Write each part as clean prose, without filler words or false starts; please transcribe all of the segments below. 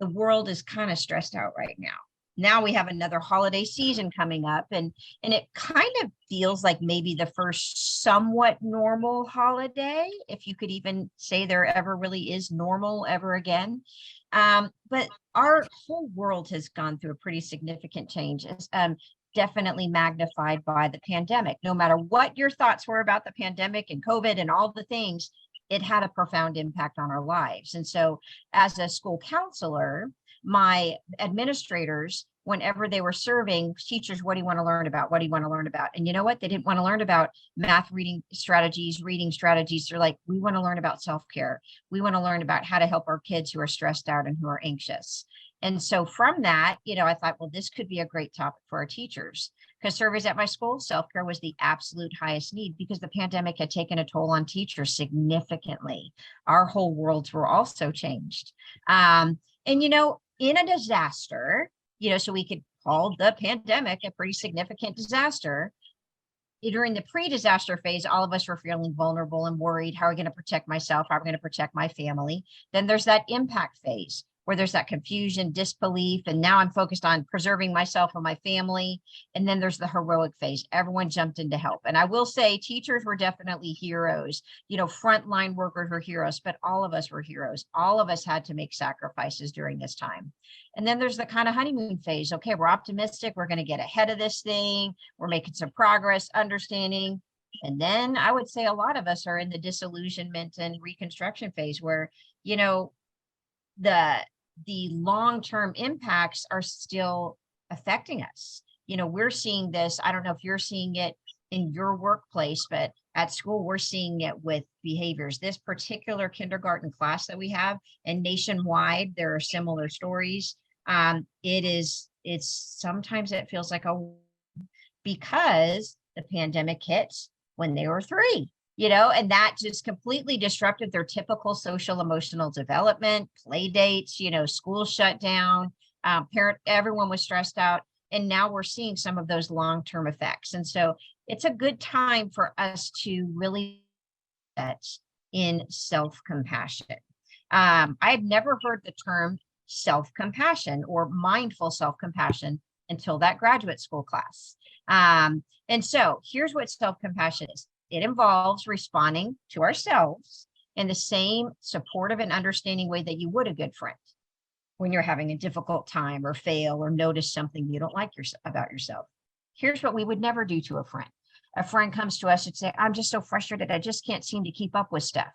the world is kind of stressed out right now. Now we have another holiday season coming up, and it kind of feels like maybe the first somewhat normal holiday, if you could even say there ever really is normal ever again. But our whole world has gone through a pretty significant change, definitely magnified by the pandemic. No matter what your thoughts were about the pandemic and COVID and all the things, it had a profound impact on our lives. And so as a school counselor, my administrators, whenever they were serving teachers, what do you want to learn about? What do you want to learn about? And you know what? They didn't want to learn about math reading strategies, reading strategies. They're like, we want to learn about self-care. We want to learn about how to help our kids who are stressed out and who are anxious. And so from that, I thought, well, this could be a great topic for our teachers, because surveys at my school, self-care was the absolute highest need because the pandemic had taken a toll on teachers significantly. Our whole worlds were also changed. And, in a disaster, so we could call the pandemic a pretty significant disaster. During the pre-disaster phase, all of us were feeling vulnerable and worried. How are we going to protect myself? How are we going to protect my family? Then there's that impact phase where there's that confusion, disbelief, and now I'm focused on preserving myself and my family. And then there's the heroic phase. Everyone jumped in to help. And I will say teachers were definitely heroes. Frontline workers were heroes, but all of us were heroes. All of us had to make sacrifices during this time. And then there's the kind of honeymoon phase. Okay, we're optimistic. We're going to get ahead of this thing. We're making some progress, understanding. And then I would say a lot of us are in the disillusionment and reconstruction phase where, the long-term impacts are still affecting us. We're seeing this. I don't know if you're seeing it in your workplace, but at school, we're seeing it with behaviors. This particular kindergarten class that we have, and nationwide, there are similar stories. It's sometimes it feels like because the pandemic hit when they were 3. And that just completely disrupted their typical social emotional development, play dates, school shut down, everyone was stressed out. And now we're seeing some of those long-term effects. And so it's a good time for us to really get in self-compassion. I've never heard the term self-compassion or mindful self-compassion until that graduate school class. And so here's what self-compassion is. It involves responding to ourselves in the same supportive and understanding way that you would a good friend when you're having a difficult time or fail or notice something you don't like about yourself. Here's what we would never do to a friend. A friend comes to us and say, I'm just so frustrated. I just can't seem to keep up with stuff.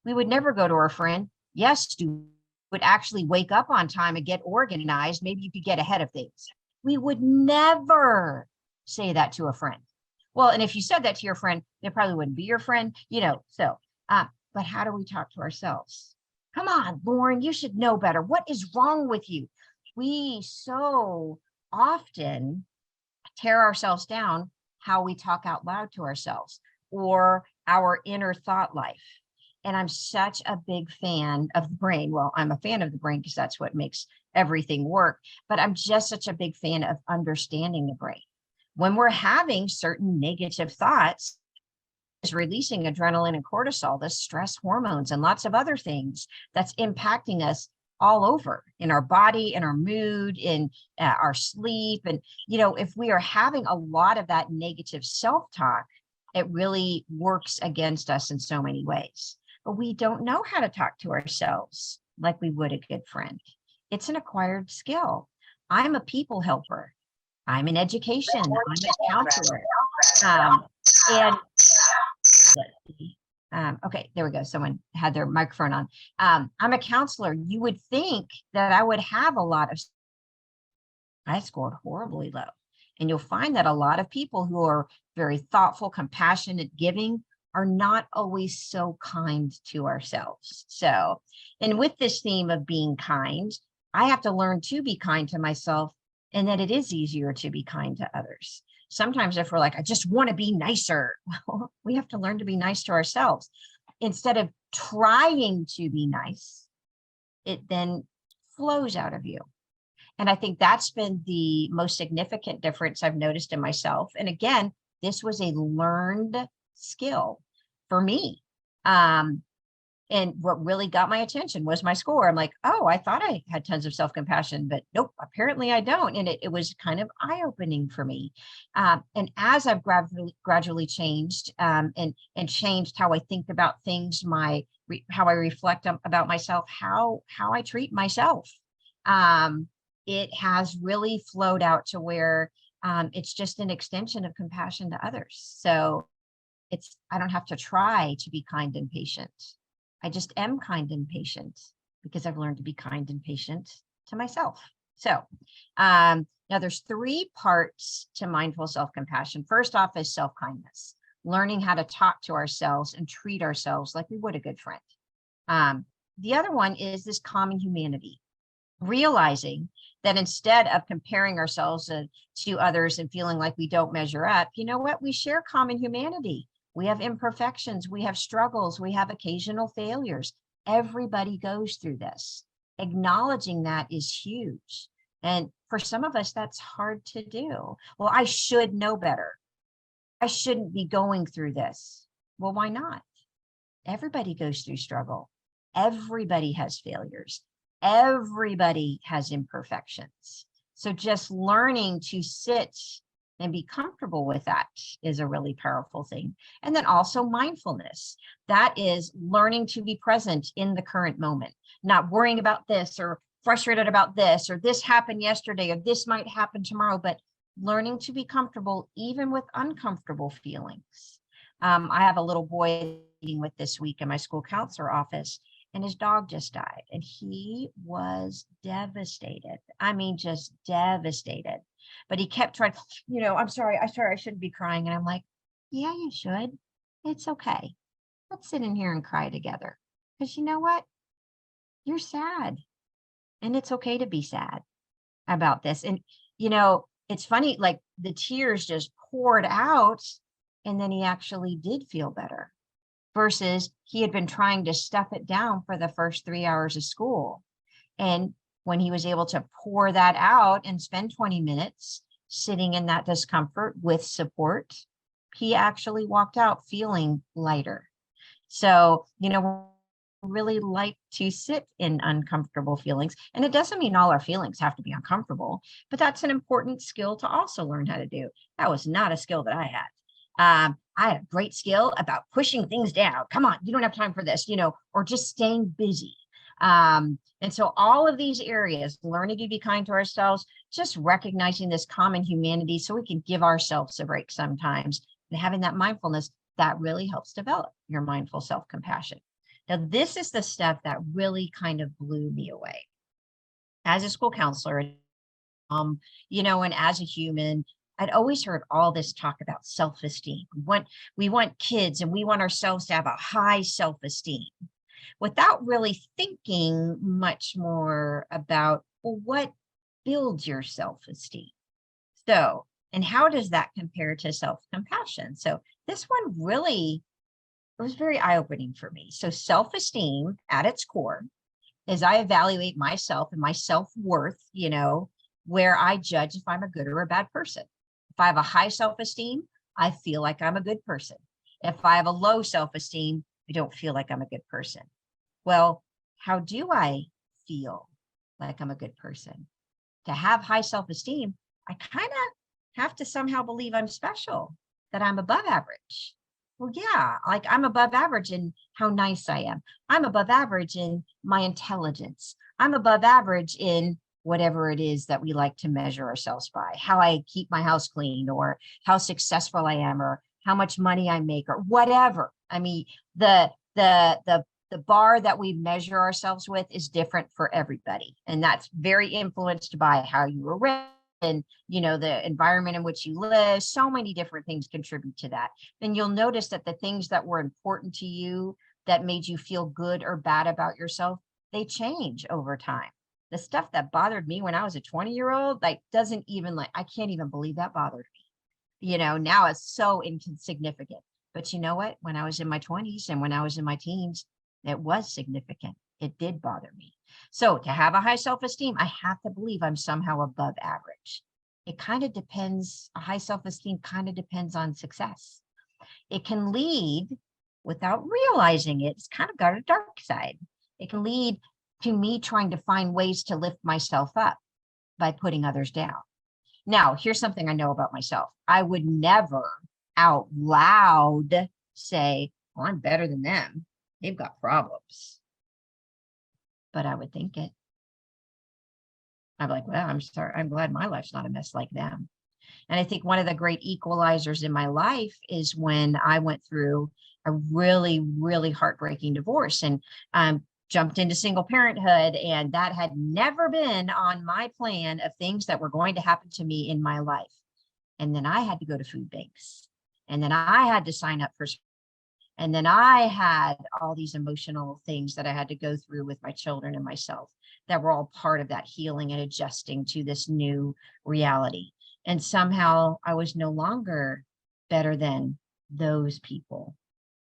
We would never go to our friend. Yes, you would actually wake up on time and get organized. Maybe you could get ahead of things. We would never say that to a friend. Well, and if you said that to your friend, they probably wouldn't be your friend, but how do we talk to ourselves? Come on, Lauren, you should know better. What is wrong with you? We so often tear ourselves down how we talk out loud to ourselves or our inner thought life. And I'm such a big fan of the brain. Well, I'm a fan of the brain because that's what makes everything work. But I'm just such a big fan of understanding the brain. When we're having certain negative thoughts, is releasing adrenaline and cortisol, the stress hormones, and lots of other things that's impacting us all over in our body, in our mood, in our sleep. And, if we are having a lot of that negative self-talk, it really works against us in so many ways. But we don't know how to talk to ourselves like we would a good friend. It's an acquired skill. I'm a people helper. I'm in education. I'm a counselor. Okay, there we go. Someone had their microphone on. I'm a counselor. You would think that I would have a lot of, I scored horribly low. And you'll find that a lot of people who are very thoughtful, compassionate, giving are not always so kind to ourselves. So, and with this theme of being kind, I have to learn to be kind to myself, and that it is easier to be kind to others. Sometimes if we're like, I just want to be nicer, well, we have to learn to be nice to ourselves. Instead of trying to be nice, it then flows out of you. And I think that's been the most significant difference I've noticed in myself. And again, this was a learned skill for me. And And what really got my attention was my score. I'm like, oh, I thought I had tons of self-compassion, but nope, apparently I don't. And it was kind of eye-opening for me. And as I've gradually changed and changed how I think about things, how I reflect about myself, how I treat myself, it has really flowed out to where it's just an extension of compassion to others. So I don't have to try to be kind and patient. I just am kind and patient because I've learned to be kind and patient to myself. So now there's 3 parts to mindful self-compassion. First off is self-kindness, learning how to talk to ourselves and treat ourselves like we would a good friend. The other one is this common humanity, realizing that instead of comparing ourselves to others and feeling like we don't measure up, you know what? We share common humanity. We have imperfections, we have struggles, we have occasional failures. Everybody goes through this. Acknowledging that is huge. And for some of us, that's hard to do. Well, I should know better. I shouldn't be going through this. Well, why not? Everybody goes through struggle. Everybody has failures. Everybody has imperfections. So just learning to sit and be comfortable with that is a really powerful thing. And then also mindfulness. That is learning to be present in the current moment, not worrying about this or frustrated about this, or this happened yesterday, or this might happen tomorrow, but learning to be comfortable even with uncomfortable feelings. I have a little boy meeting with this week in my school counselor office, and his dog just died, and he was devastated. I mean, just devastated. But he kept trying, I'm sorry, I shouldn't be crying. And I'm like, yeah, you should. It's okay. Let's sit in here and cry together. Because you know what? You're sad. And it's okay to be sad about this. And, it's funny, like the tears just poured out, and then he actually did feel better, versus he had been trying to stuff it down for the first 3 hours of school. And when he was able to pour that out and spend 20 minutes sitting in that discomfort with support, he actually walked out feeling lighter. So, really like to sit in uncomfortable feelings. And it doesn't mean all our feelings have to be uncomfortable, but that's an important skill to also learn how to do. That was not a skill that I had. I had a great skill about pushing things down. Come on, you don't have time for this, or just staying busy. And so all of these areas, learning to be kind to ourselves, just recognizing this common humanity so we can give ourselves a break sometimes, and having that mindfulness, that really helps develop your mindful self-compassion. Now, this is the stuff that really kind of blew me away. As a school counselor, and as a human, I'd always heard all this talk about self-esteem. We want kids and we want ourselves to have a high self-esteem, without really thinking much more about, well, what builds your self-esteem? So, and how does that compare to self-compassion? So this one really, it was very eye-opening for me. So self-esteem at its core is I evaluate myself and my self-worth, where I judge if I'm a good or a bad person. If I have a high self-esteem, I feel like I'm a good person. If I have a low self-esteem, I don't feel like I'm a good person. Well, how do I feel like I'm a good person? To have high self-esteem, I kind of have to somehow believe I'm special, that I'm above average. Well, yeah, like I'm above average in how nice I am. I'm above average in my intelligence. I'm above average in whatever it is that we like to measure ourselves by, how I keep my house clean, or how successful I am, or how much money I make, or whatever. I mean, the bar that we measure ourselves with is different for everybody. And that's very influenced by how you were raised and, the environment in which you live. So many different things contribute to that. Then you'll notice that the things that were important to you, that made you feel good or bad about yourself, they change over time. The stuff that bothered me when I was a 20-year-old, I can't even believe that bothered me. Now it's so insignificant. But you know what? When I was in my 20s and when I was in my teens, it was significant. It did bother me. So to have a high self-esteem, I have to believe I'm somehow above average. It kind of depends, a high self-esteem kind of depends on success. It can lead without realizing it, it's kind of got a dark side. It can lead to me trying to find ways to lift myself up by putting others down. Now, here's something I know about myself. I would never out loud say, well, I'm better than them. They've got problems. But I would think it. I'm like, well, I'm sorry. I'm glad my life's not a mess like them. And I think one of the great equalizers in my life is when I went through a really, really heartbreaking divorce and jumped into single parenthood. And that had never been on my plan of things that were going to happen to me in my life. And then I had to go to food banks. And then I had to sign up for, and then I had all these emotional things that I had to go through with my children and myself that were all part of that healing and adjusting to this new reality. And somehow I was no longer better than those people.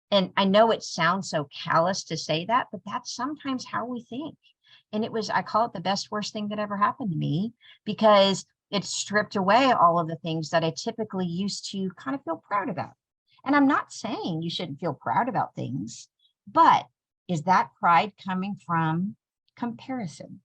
And I know it sounds so callous to say that, but that's sometimes how we think. And it was, I call it the best, worst thing that ever happened to me, because it stripped away all of the things that I typically used to kind of feel proud about. And I'm not saying you shouldn't feel proud about things, but is that pride coming from comparison?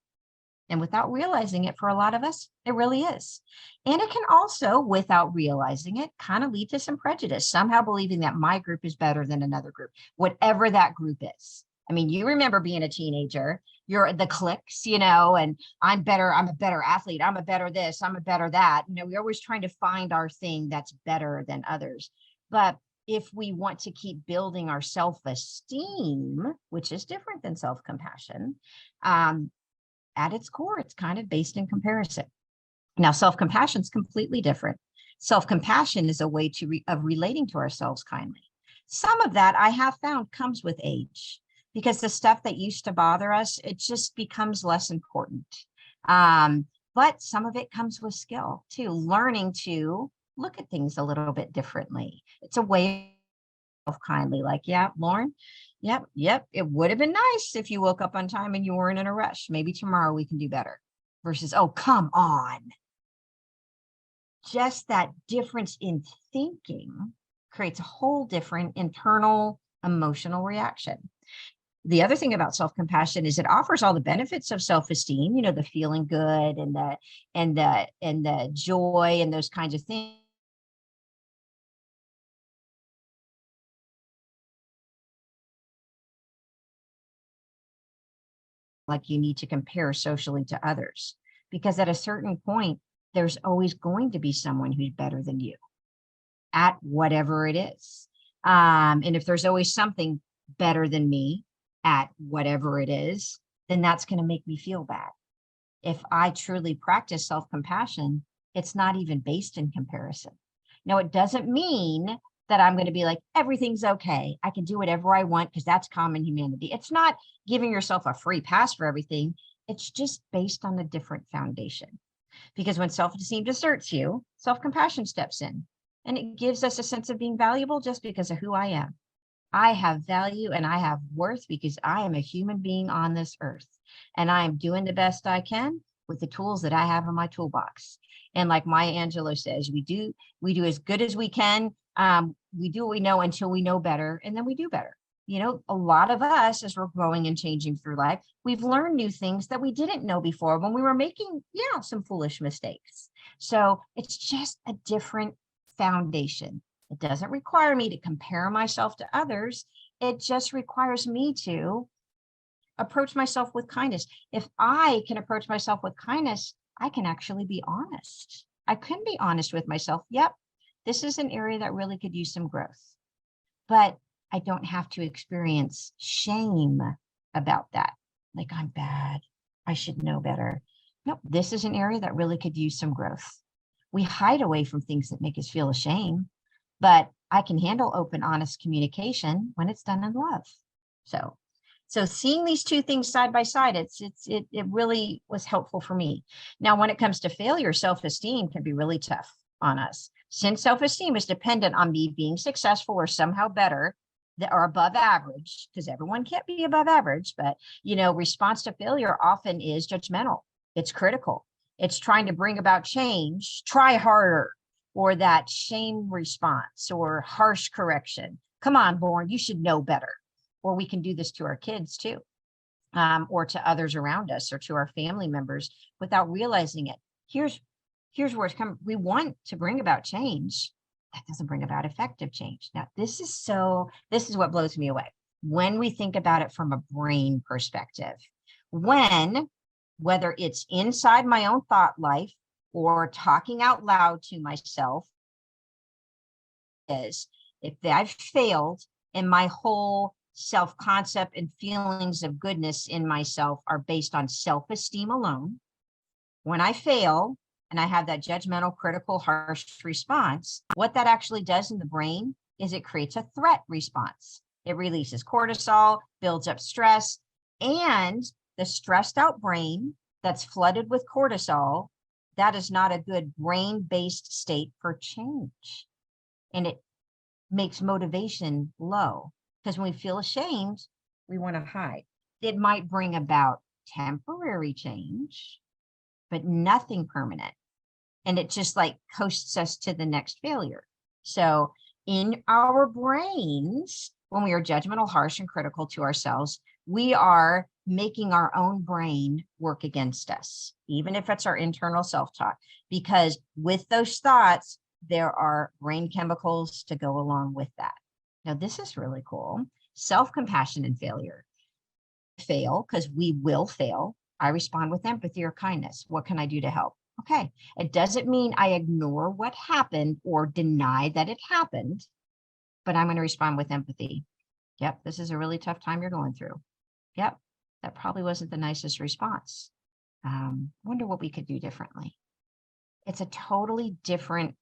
And without realizing it, for a lot of us, it really is. And it can also, without realizing it, kind of lead to some prejudice, somehow believing that my group is better than another group, whatever that group is. I mean, you remember being a teenager, you're the cliques, and I'm better, I'm a better athlete, I'm a better this, I'm a better that. We're always trying to find our thing that's better than others. But if we want to keep building our self-esteem, which is different than self-compassion, at its core, it's kind of based in comparison. Now, self-compassion is completely different. Self-compassion is a way of relating to ourselves kindly. Some of that I have found comes with age, because the stuff that used to bother us, it just becomes less important. But some of it comes with skill too, learning to look at things a little bit differently. It's a way of kindly, like, yeah, Lauren, yep. It would have been nice if you woke up on time and you weren't in a rush. Maybe tomorrow we can do better, versus, oh, come on. Just that difference in thinking creates a whole different internal emotional reaction. The other thing about self-compassion is it offers all the benefits of self-esteem, the feeling good and the joy and those kinds of things. Like you need to compare socially to others, because at a certain point, there's always going to be someone who's better than you at whatever it is. And if there's always something better than me at whatever it is, then that's going to make me feel bad. If I truly practice self-compassion, it's not even based in comparison. Now, it doesn't mean that I'm going to be like, everything's okay, I can do whatever I want, because that's common humanity. It's not giving yourself a free pass for everything. It's just based on a different foundation. Because when self-esteem deserts you, self-compassion steps in, and it gives us a sense of being valuable just because of who I am. I have value and I have worth because I am a human being on this earth, and I am doing the best I can with the tools that I have in my toolbox. And like Maya Angelou says, we do as good as we can. We do what we know until we know better, and then we do better. A lot of us, as we're growing and changing through life, we've learned new things that we didn't know before when we were making, some foolish mistakes. So it's just a different foundation. It doesn't require me to compare myself to others. It just requires me to approach myself with kindness. If I can approach myself with kindness, I can actually be honest. I can be honest with myself. Yep, this is an area that really could use some growth. But I don't have to experience shame about that. Like, I'm bad, I should know better. Nope, this is an area that really could use some growth. We hide away from things that make us feel ashamed, but I can handle open, honest communication when it's done in love. So seeing these two things side by side, it really was helpful for me. Now, when it comes to failure, self-esteem can be really tough on us. Since self-esteem is dependent on me being successful or somehow better or above average, because everyone can't be above average, but response to failure often is judgmental. It's critical. It's trying to bring about change, try harder, or that shame response or harsh correction. Come on, Lauren, you should know better. Or we can do this to our kids too, or to others around us or to our family members without realizing it. Here's where it's coming. We want to bring about change. That doesn't bring about effective change. Now, this is what blows me away. When we think about it from a brain perspective, whether it's inside my own thought life or talking out loud to myself, is if I've failed and my whole self-concept and feelings of goodness in myself are based on self-esteem alone, when I fail and I have that judgmental, critical, harsh response, what that actually does in the brain is it creates a threat response. It releases cortisol, builds up stress, and the stressed out brain that's flooded with cortisol, that is not a good brain-based state for change. And it makes motivation low because when we feel ashamed, we want to hide. It might bring about temporary change, but nothing permanent. And it just like coasts us to the next failure. So in our brains, when we are judgmental, harsh, and critical to ourselves, we are making our own brain work against us, even if it's our internal self-talk, because with those thoughts, there are brain chemicals to go along with that. Now, this is really cool. Self-compassion and failure. Fail, because we will fail. I respond with empathy or kindness. What can I do to help? Okay. It doesn't mean I ignore what happened or deny that it happened, but I'm going to respond with empathy. Yep, this is a really tough time you're going through. Yep, that probably wasn't the nicest response. Wonder what we could do differently. It's a totally different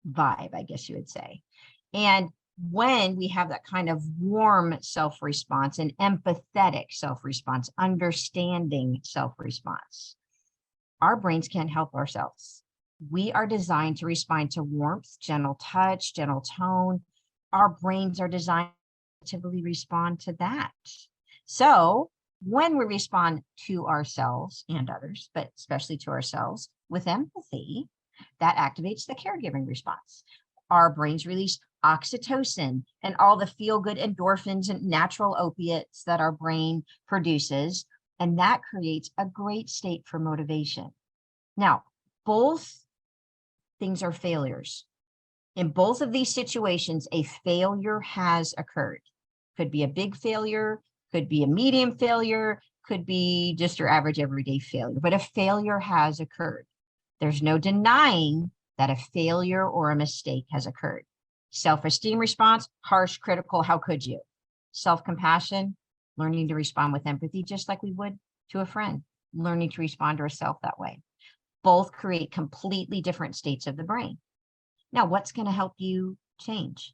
vibe, I guess you would say. And when we have that kind of warm self-response and empathetic self-response, understanding self-response, our brains can't help ourselves. We are designed to respond to warmth, gentle touch, gentle tone. Our brains are designed to respond to that. So when we respond to ourselves and others, but especially to ourselves with empathy, that activates the caregiving response. Our brains release oxytocin and all the feel-good endorphins and natural opiates that our brain produces, and that creates a great state for motivation. Now, both things are failures. In both of these situations, a failure has occurred. Could be a big failure, could be a medium failure, could be just your average everyday failure, but a failure has occurred. There's no denying that a failure or a mistake has occurred. Self-esteem response, harsh, critical, how could you? Self-compassion, learning to respond with empathy, just like we would to a friend, learning to respond to ourselves that way. Both create completely different states of the brain. Now, what's going to help you change?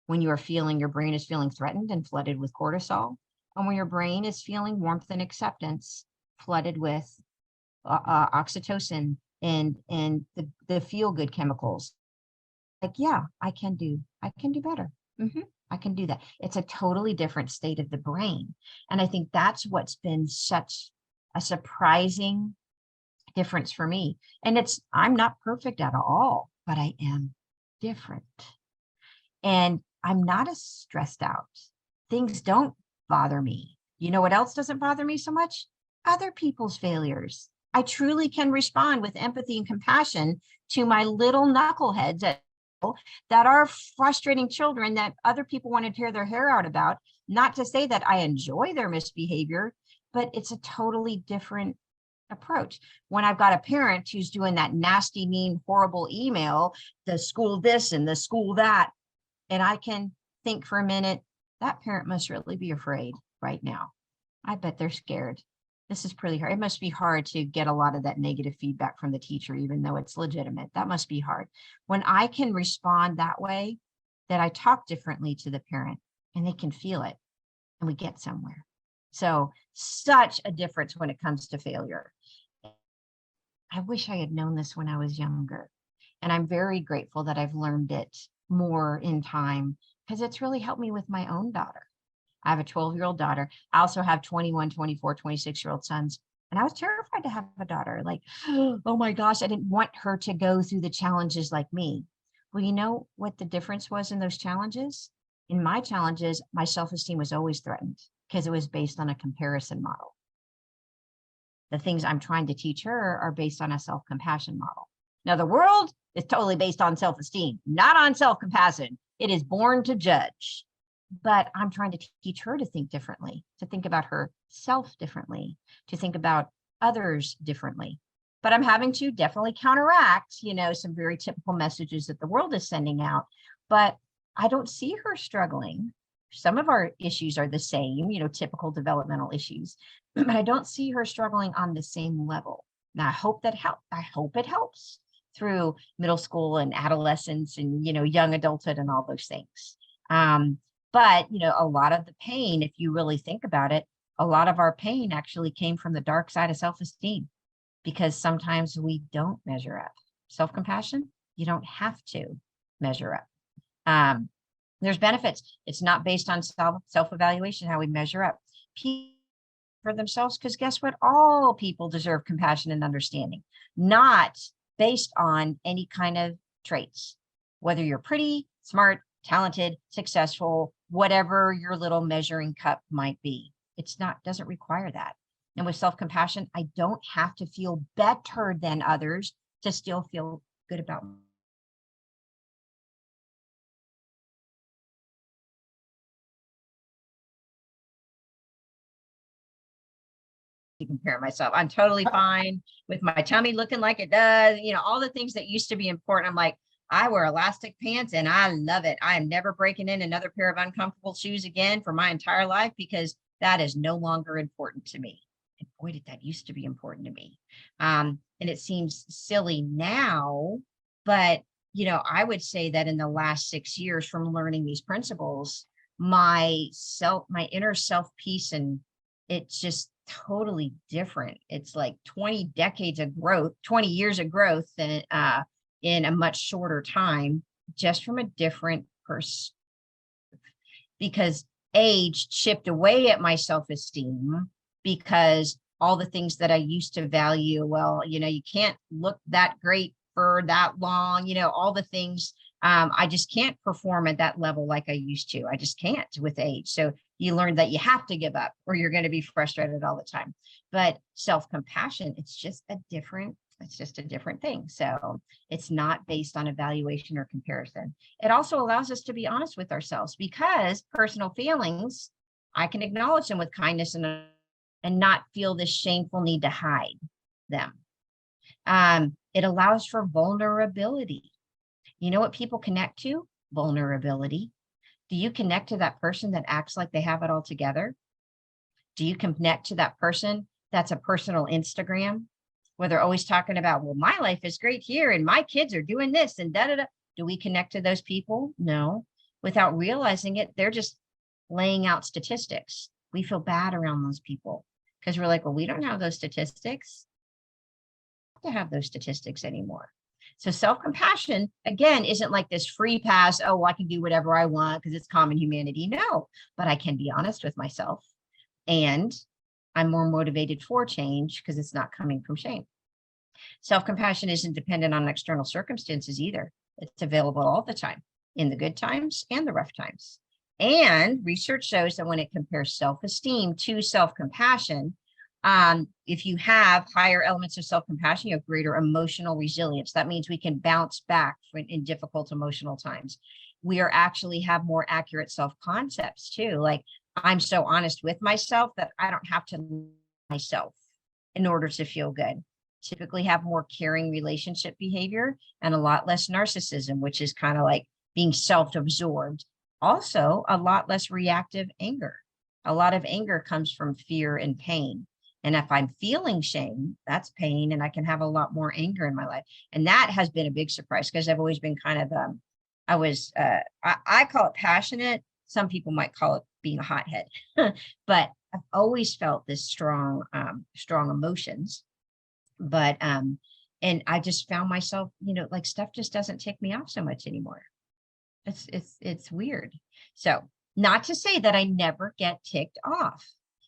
When you are feeling, your brain is feeling threatened and flooded with cortisol, and when your brain is feeling warmth and acceptance, flooded with oxytocin and the feel-good chemicals. Like, yeah, I can do better. I can do that. It's a totally different state of the brain. And I think that's what's been such a surprising difference for me. And I'm not perfect at all, but I am different. And I'm not as stressed out. Things don't bother me. You know what else doesn't bother me so much? Other people's failures. I truly can respond with empathy and compassion to my little knuckleheads that are frustrating children that other people want to tear their hair out about. Not to say that I enjoy their misbehavior, but it's a totally different approach. When I've got a parent who's doing that nasty, mean, horrible email, the school this and the school that, and I can think for a minute, that parent must really be afraid right now. I bet they're scared. This is pretty hard. It must be hard to get a lot of that negative feedback from the teacher, even though it's legitimate. That must be hard. When I can respond that way, that I talk differently to the parent and they can feel it and we get somewhere. So such a difference when it comes to failure. I wish I had known this when I was younger. And I'm very grateful that I've learned it more in time because it's really helped me with my own daughter. I have a 12-year-old daughter. I also have 21, 24, 26-year-old sons. And I was terrified to have a daughter. Like, oh my gosh, I didn't want her to go through the challenges like me. Well, you know what the difference was in those challenges? In my challenges, my self-esteem was always threatened because it was based on a comparison model. The things I'm trying to teach her are based on a self-compassion model. Now, the world is totally based on self-esteem, not on self-compassion. It is born to judge. But I'm trying to teach her to think differently, to think about herself differently, to think about others differently. But I'm having to definitely counteract, some very typical messages that the world is sending out. But I don't see her struggling. Some of our issues are the same, typical developmental issues, but I don't see her struggling on the same level. Now, I hope that I hope it helps through middle school and adolescence and, young adulthood and all those things. But, a lot of the pain, if you really think about it, a lot of our pain actually came from the dark side of self-esteem, because sometimes we don't measure up. Self-compassion, you don't have to measure up. There's benefits. It's not based on self-evaluation, how we measure up for themselves, because guess what? All people deserve compassion and understanding, not based on any kind of traits, whether you're pretty, smart, talented, successful, whatever your little measuring cup might be. Doesn't require that. And with self-compassion, I don't have to feel better than others to still feel good about myself. To compare myself. I'm totally fine with my tummy looking like it does, all the things that used to be important. I'm like, I wear elastic pants and I love it. I am never breaking in another pair of uncomfortable shoes again for my entire life, because that is no longer important to me. And boy, did that used to be important to me. And it seems silly now, but I would say that in the last 6 years from learning these principles, my inner self peace, and it's just totally different. It's like 20 decades of growth, 20 years of growth in a much shorter time, just from a different perspective, because age chipped away at my self-esteem, because all the things that I used to value, well, you can't look that great for that long, all the things, I just can't perform at that level like I used to. I just can't with age. So you learn that you have to give up or you're going to be frustrated all the time. But self-compassion, it's just a different thing. So it's not based on evaluation or comparison. It also allows us to be honest with ourselves, because personal feelings, I can acknowledge them with kindness and not feel this shameful need to hide them. It allows for vulnerability. You know what people connect to? Vulnerability. Do you connect to that person that acts like they have it all together? Do you connect to that person that's a personal Instagram, where they're always talking about, well, my life is great here and my kids are doing this and da da da? Do we connect to those people? No. Without realizing it, they're just laying out statistics. We feel bad around those people because we're like, well, we don't have those statistics. To have those statistics anymore. So self-compassion, again, isn't like this free pass. Oh, I can do whatever I want because it's common humanity. No, but I can be honest with myself, and I'm more motivated for change because it's not coming from shame. Self-compassion isn't dependent on external circumstances either. It's available all the time, in the good times and the rough times. And research shows that when it compares self-esteem to self-compassion, if you have higher elements of self-compassion, you have greater emotional resilience. That means we can bounce back in difficult emotional times. We actually have more accurate self-concepts too. Like, I'm so honest with myself that I don't have to myself in order to feel good. Typically have more caring relationship behavior and a lot less narcissism, which is kind of like being self-absorbed. Also, a lot less reactive anger. A lot of anger comes from fear and pain. And if I'm feeling shame, that's pain, and I can have a lot more anger in my life. And that has been a big surprise because I've always been kind of, I call it passionate. Some people might call it being a hothead, but I've always felt this strong emotions. But, and I just found myself, like stuff just doesn't tick me off so much anymore. It's weird. So not to say that I never get ticked off,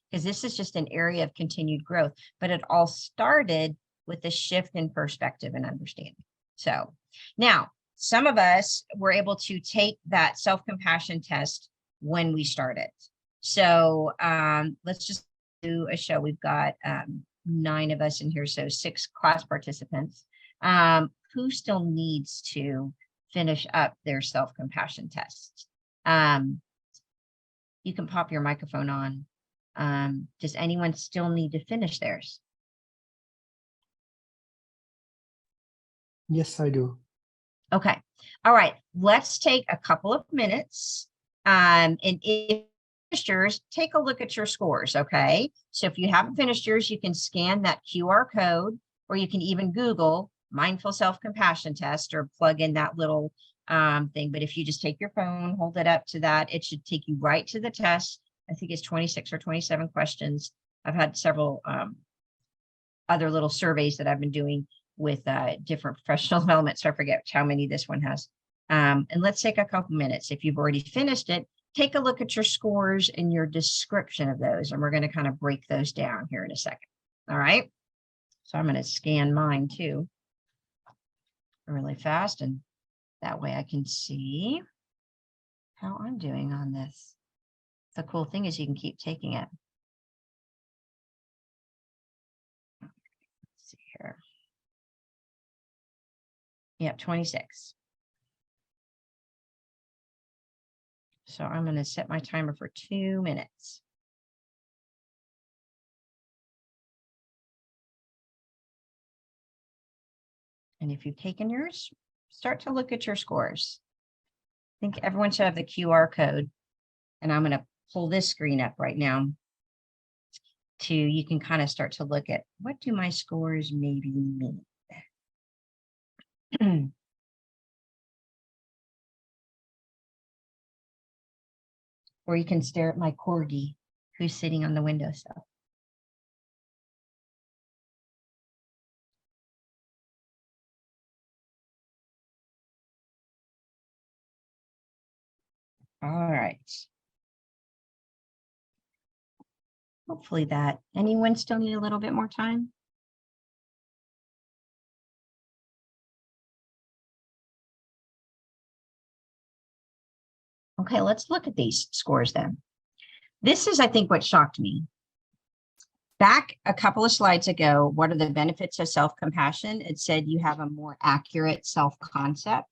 because this is just an area of continued growth, but it all started with a shift in perspective and understanding. So now some of us were able to take that self-compassion test when we started. So let's just do a show. We've got 9 of us in here, so 6 class participants. Who still needs to finish up their self-compassion test? You can pop your microphone on. Does anyone still need to finish theirs? Yes, I do. Okay. All right. Let's take a couple of minutes. And if finished yours, take a look at your scores. Okay. So if you haven't finished yours, you can scan that QR code, or you can even Google mindful self-compassion test or plug in that little thing. But if you just take your phone, hold it up to that, it should take you right to the test. I think it's 26 or 27 questions. I've had several other little surveys that I've been doing with different professional development. So I forget how many this one has. And let's take a couple minutes. If you've already finished it, take a look at your scores and your description of those. And we're going to kind of break those down here in a second. All right. So I'm going to scan mine too really fast. And that way I can see how I'm doing on this. The cool thing is you can keep taking it. Let's see here. Yep, 26. So I'm going to set my timer for 2 minutes. And if you've taken yours, start to look at your scores. I think everyone should have the QR code. And I'm going to pull this screen up right now to, you can kind of start to look at what do my scores maybe mean. Or you can stare at my corgi who's sitting on the windowsill. All right. Hopefully that, anyone still need a little bit more time? Okay, let's look at these scores then. This is, I think, what shocked me. Back a couple of slides ago, what are the benefits of self-compassion? It said you have a more accurate self-concept.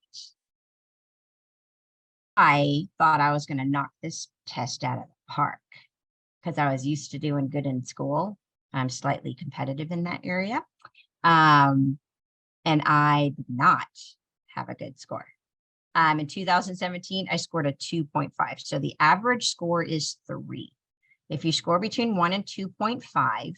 I thought I was going to knock this test out of the park because I was used to doing good in school. I'm slightly competitive in that area. And I did not have a good score. In 2017, I scored a 2.5. So the average score is 3. If you score between 1 and 2.5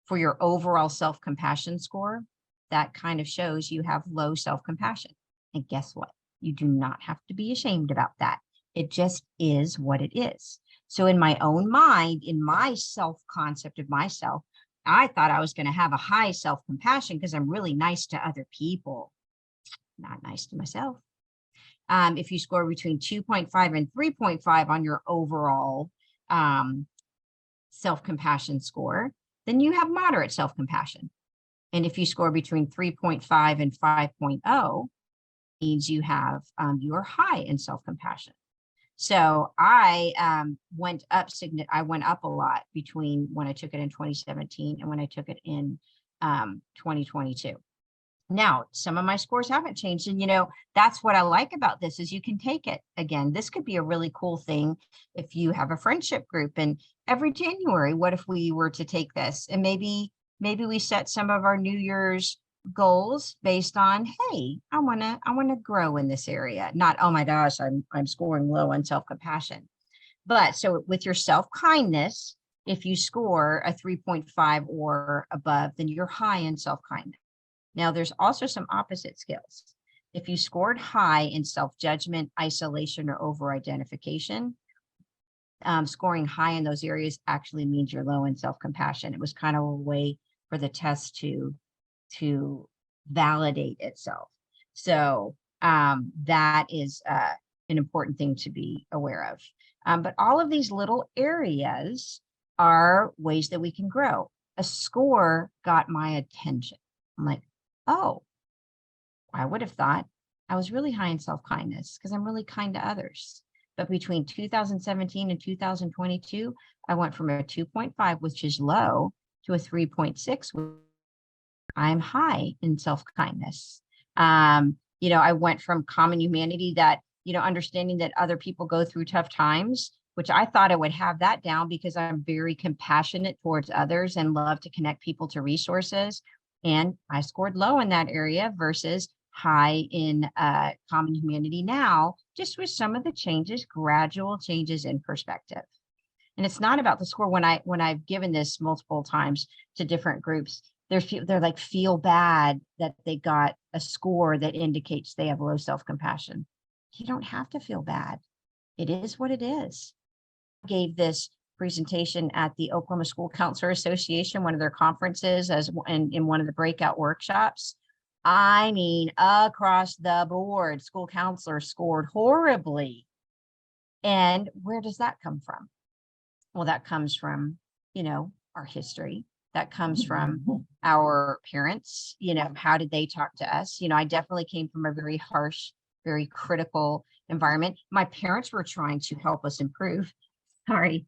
for your overall self-compassion score, that kind of shows you have low self-compassion. And guess what? You do not have to be ashamed about that. It just is what it is. So in my own mind, in my self-concept of myself, I thought I was going to have a high self-compassion because I'm really nice to other people. Not nice to myself. If you score between 2.5 and 3.5 on your overall self-compassion score, then you have moderate self-compassion. And if you score between 3.5 and 5.0, means you have you're high in self-compassion. So I went up a lot between when I took it in 2017 and when I took it in 2022. Now, some of my scores haven't changed. And, you know, that's what I like about this is you can take it again. This could be a really cool thing if you have a friendship group. And every January, what if we were to take this? And maybe we set some of our New Year's goals based on, hey, I want to grow in this area. Not, oh my gosh, I'm scoring low on self-compassion. But so with your self-kindness, if you score a 3.5 or above, then you're high in self-kindness. Now, there's also some opposite skills. If you scored high in self-judgment, isolation, or over-identification, scoring high in those areas actually means you're low in self-compassion. It was kind of a way for the test to validate itself. So that is an important thing to be aware of. But all of these little areas are ways that we can grow. A score got my attention. I'm like, oh, I would have thought I was really high in self-kindness because I'm really kind to others. But between 2017 and 2022, I went from a 2.5, which is low, to a 3.6. I'm high in self-kindness. I went from common humanity, that, understanding that other people go through tough times, which I thought I would have that down because I'm very compassionate towards others and love to connect people to resources. And I scored low in that area versus high in common humanity now, just with some of the changes, gradual changes in perspective. And it's not about the score. When I've given this multiple times to different groups, they're like, feel bad that they got a score that indicates they have low self-compassion. You don't have to feel bad. It is what it is. I gave this presentation at the Oklahoma School Counselor Association, one of their conferences, in one of the breakout workshops. I mean, across the board, school counselors scored horribly. And where does that come from? Well, that comes from, our history. That comes from our parents. How did they talk to us? I definitely came from a very harsh, very critical environment. My parents were trying to help us improve. Sorry.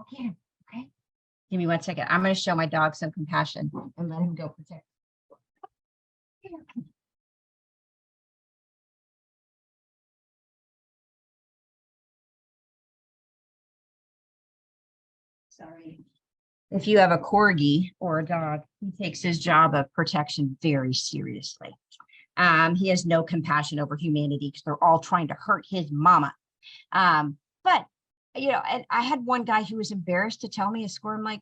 Okay. Give me 1 second. I'm going to show my dog some compassion and let him go protect. Sorry. If you have a corgi or a dog, he takes his job of protection very seriously. He has no compassion over humanity because they're all trying to hurt his mama. But, and I had one guy who was embarrassed to tell me a score. I'm like,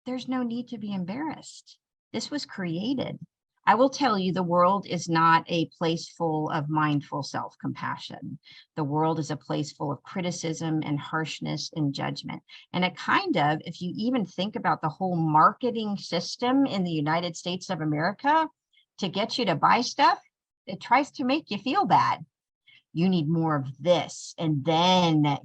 there's no need to be embarrassed. This was created. I will tell you, the world is not a place full of mindful self-compassion. The world is a place full of criticism and harshness and judgment. And it kind of, if you even think about the whole marketing system in the United States of America, to get you to buy stuff, it tries to make you feel bad. You need more of this, and then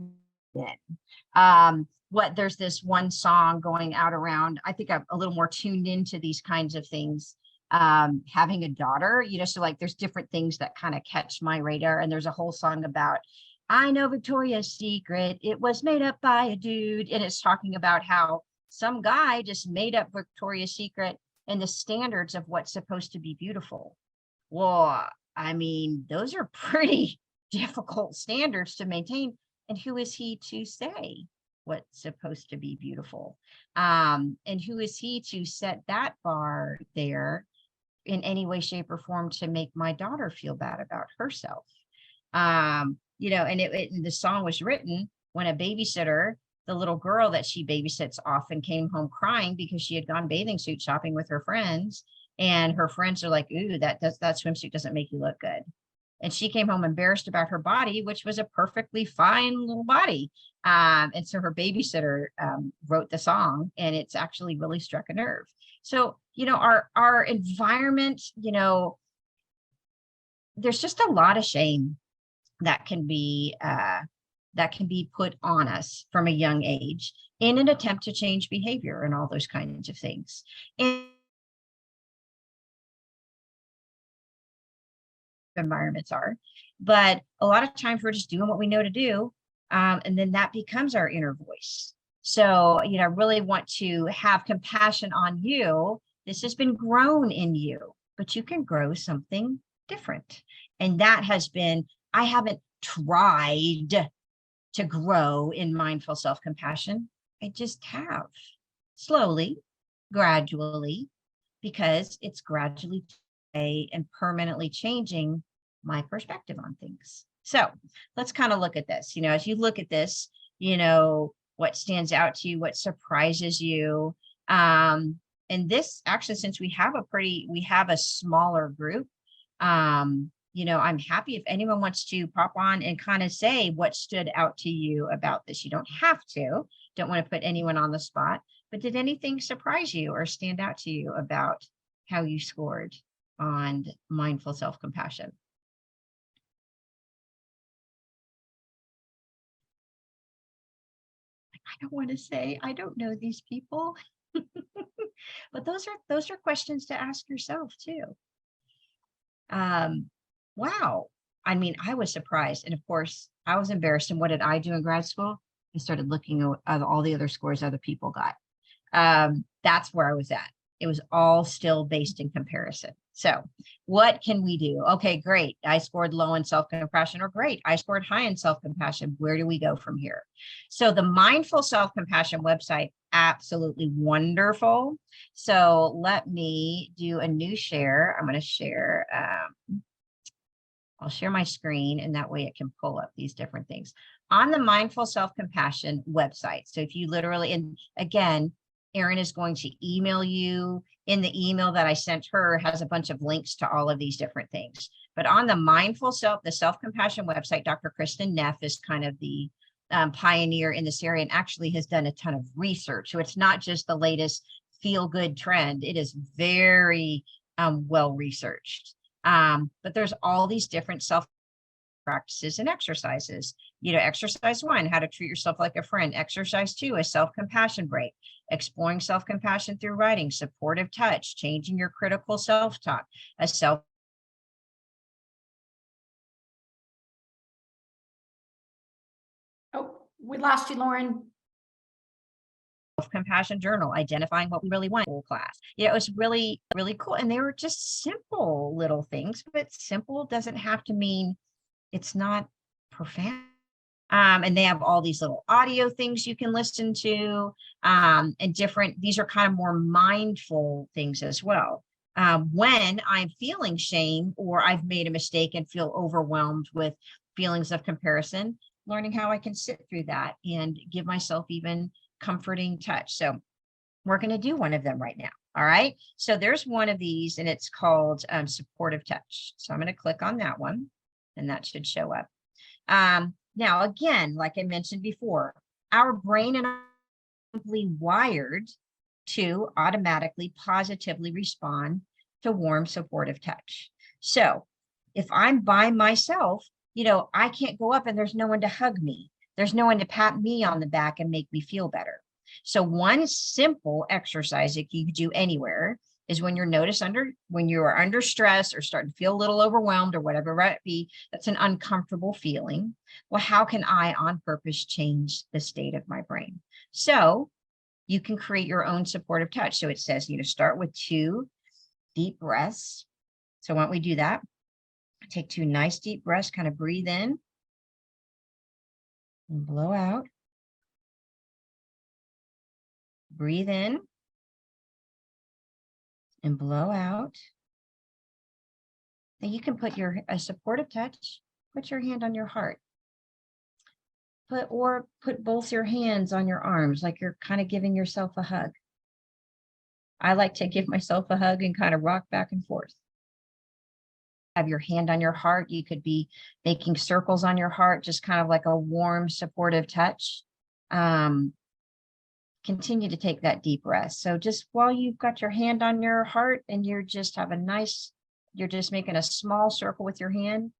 there's this one song going out around. I think I'm a little more tuned into these kinds of things. Having a daughter, so like there's different things that kind of catch my radar. And there's a whole song about, I know Victoria's Secret, it was made up by a dude. And it's talking about how some guy just made up Victoria's Secret and the standards of what's supposed to be beautiful. Well, I mean, those are pretty difficult standards to maintain. And who is he to say what's supposed to be beautiful? And who is he to set that bar there in any way, shape, or form to make my daughter feel bad about herself? And the song was written when a babysitter, the little girl that she babysits, often came home crying because she had gone bathing suit shopping with her friends. And her friends are like, ooh, that swimsuit doesn't make you look good. And she came home embarrassed about her body, which was a perfectly fine little body. And so her babysitter wrote the song, and it's actually really struck a nerve. So, our environment, there's just a lot of shame that can be put on us from a young age in an attempt to change behavior and all those kinds of things. And environments are, but a lot of times we're just doing what we know to do, and then that becomes our inner voice. So I really want to have compassion on you. This has been grown in you, but you can grow something different. And that has been, I haven't tried to grow in mindful self-compassion. I just have, slowly, gradually, because it's gradually and permanently changing my perspective on things. So let's kind of look at this. As you look at this, what stands out to you, what surprises you. And this actually, since we have a smaller group, I'm happy if anyone wants to pop on and kind of say what stood out to you about this. You don't have to, don't want to put anyone on the spot, but did anything surprise you or stand out to you about how you scored on mindful self-compassion? I don't want to say, I don't know these people, but those are questions to ask yourself too. wow. I mean, I was surprised. And of course, I was embarrassed. And what did I do in grad school? I started looking at all the other scores other people got. That's where I was at. It was all still based in comparison. So what can we do? Okay, great. I scored low in self-compassion, or great. I scored high in self-compassion. Where do we go from here? So the Mindful Self-Compassion website, absolutely wonderful. So let me do a new share. I'm going to share, I'll share my screen, and that way it can pull up these different things on the Mindful Self-Compassion website. So if you literally, and again, Erin is going to email you. In the email that I sent her has a bunch of links to all of these different things. But on the the Self-Compassion website, Dr. Kristen Neff is kind of the pioneer in this area, and actually has done a ton of research. So it's not just the latest feel-good trend. It is very well researched. But there's all these different self practices and exercises. Exercise 1, how to treat yourself like a friend. Exercise 2, a self-compassion break. Exploring self-compassion through writing. Supportive touch. Changing your critical self-talk. A self Oh, we lost you, Lauren. Self-compassion journal. Identifying what we really want. Whole class. It was really, really cool. And they were just simple little things, but simple doesn't have to mean it's not profound. And they have all these little audio things you can listen to, and these are kind of more mindful things as well. When I'm feeling shame, or I've made a mistake and feel overwhelmed with feelings of comparison, learning how I can sit through that and give myself even comforting touch. So we're going to do one of them right now. All right. So there's one of these, and it's called supportive touch. So I'm going to click on that one, and that should show up. Now, again, like I mentioned before, our brain and are simply wired to automatically positively respond to warm, supportive touch. So if I'm by myself, I can't go up and there's no one to hug me. There's no one to pat me on the back and make me feel better. So one simple exercise that you can do anywhere is when when you are under stress or starting to feel a little overwhelmed or whatever it might be, that's an uncomfortable feeling. Well, how can I on purpose change the state of my brain? So you can create your own supportive touch. So it says, start with 2 deep breaths. So why don't we do that? Take 2 nice deep breaths, kind of breathe in and blow out. Breathe in and blow out. Now you can put a supportive touch, put your hand on your heart. Put both your hands on your arms, like you're kind of giving yourself a hug. I like to give myself a hug and kind of rock back and forth. Have your hand on your heart. You could be making circles on your heart, just kind of like a warm, supportive touch. Continue to take that deep breath. So just while you've got your hand on your heart and you're just making a small circle with your hand.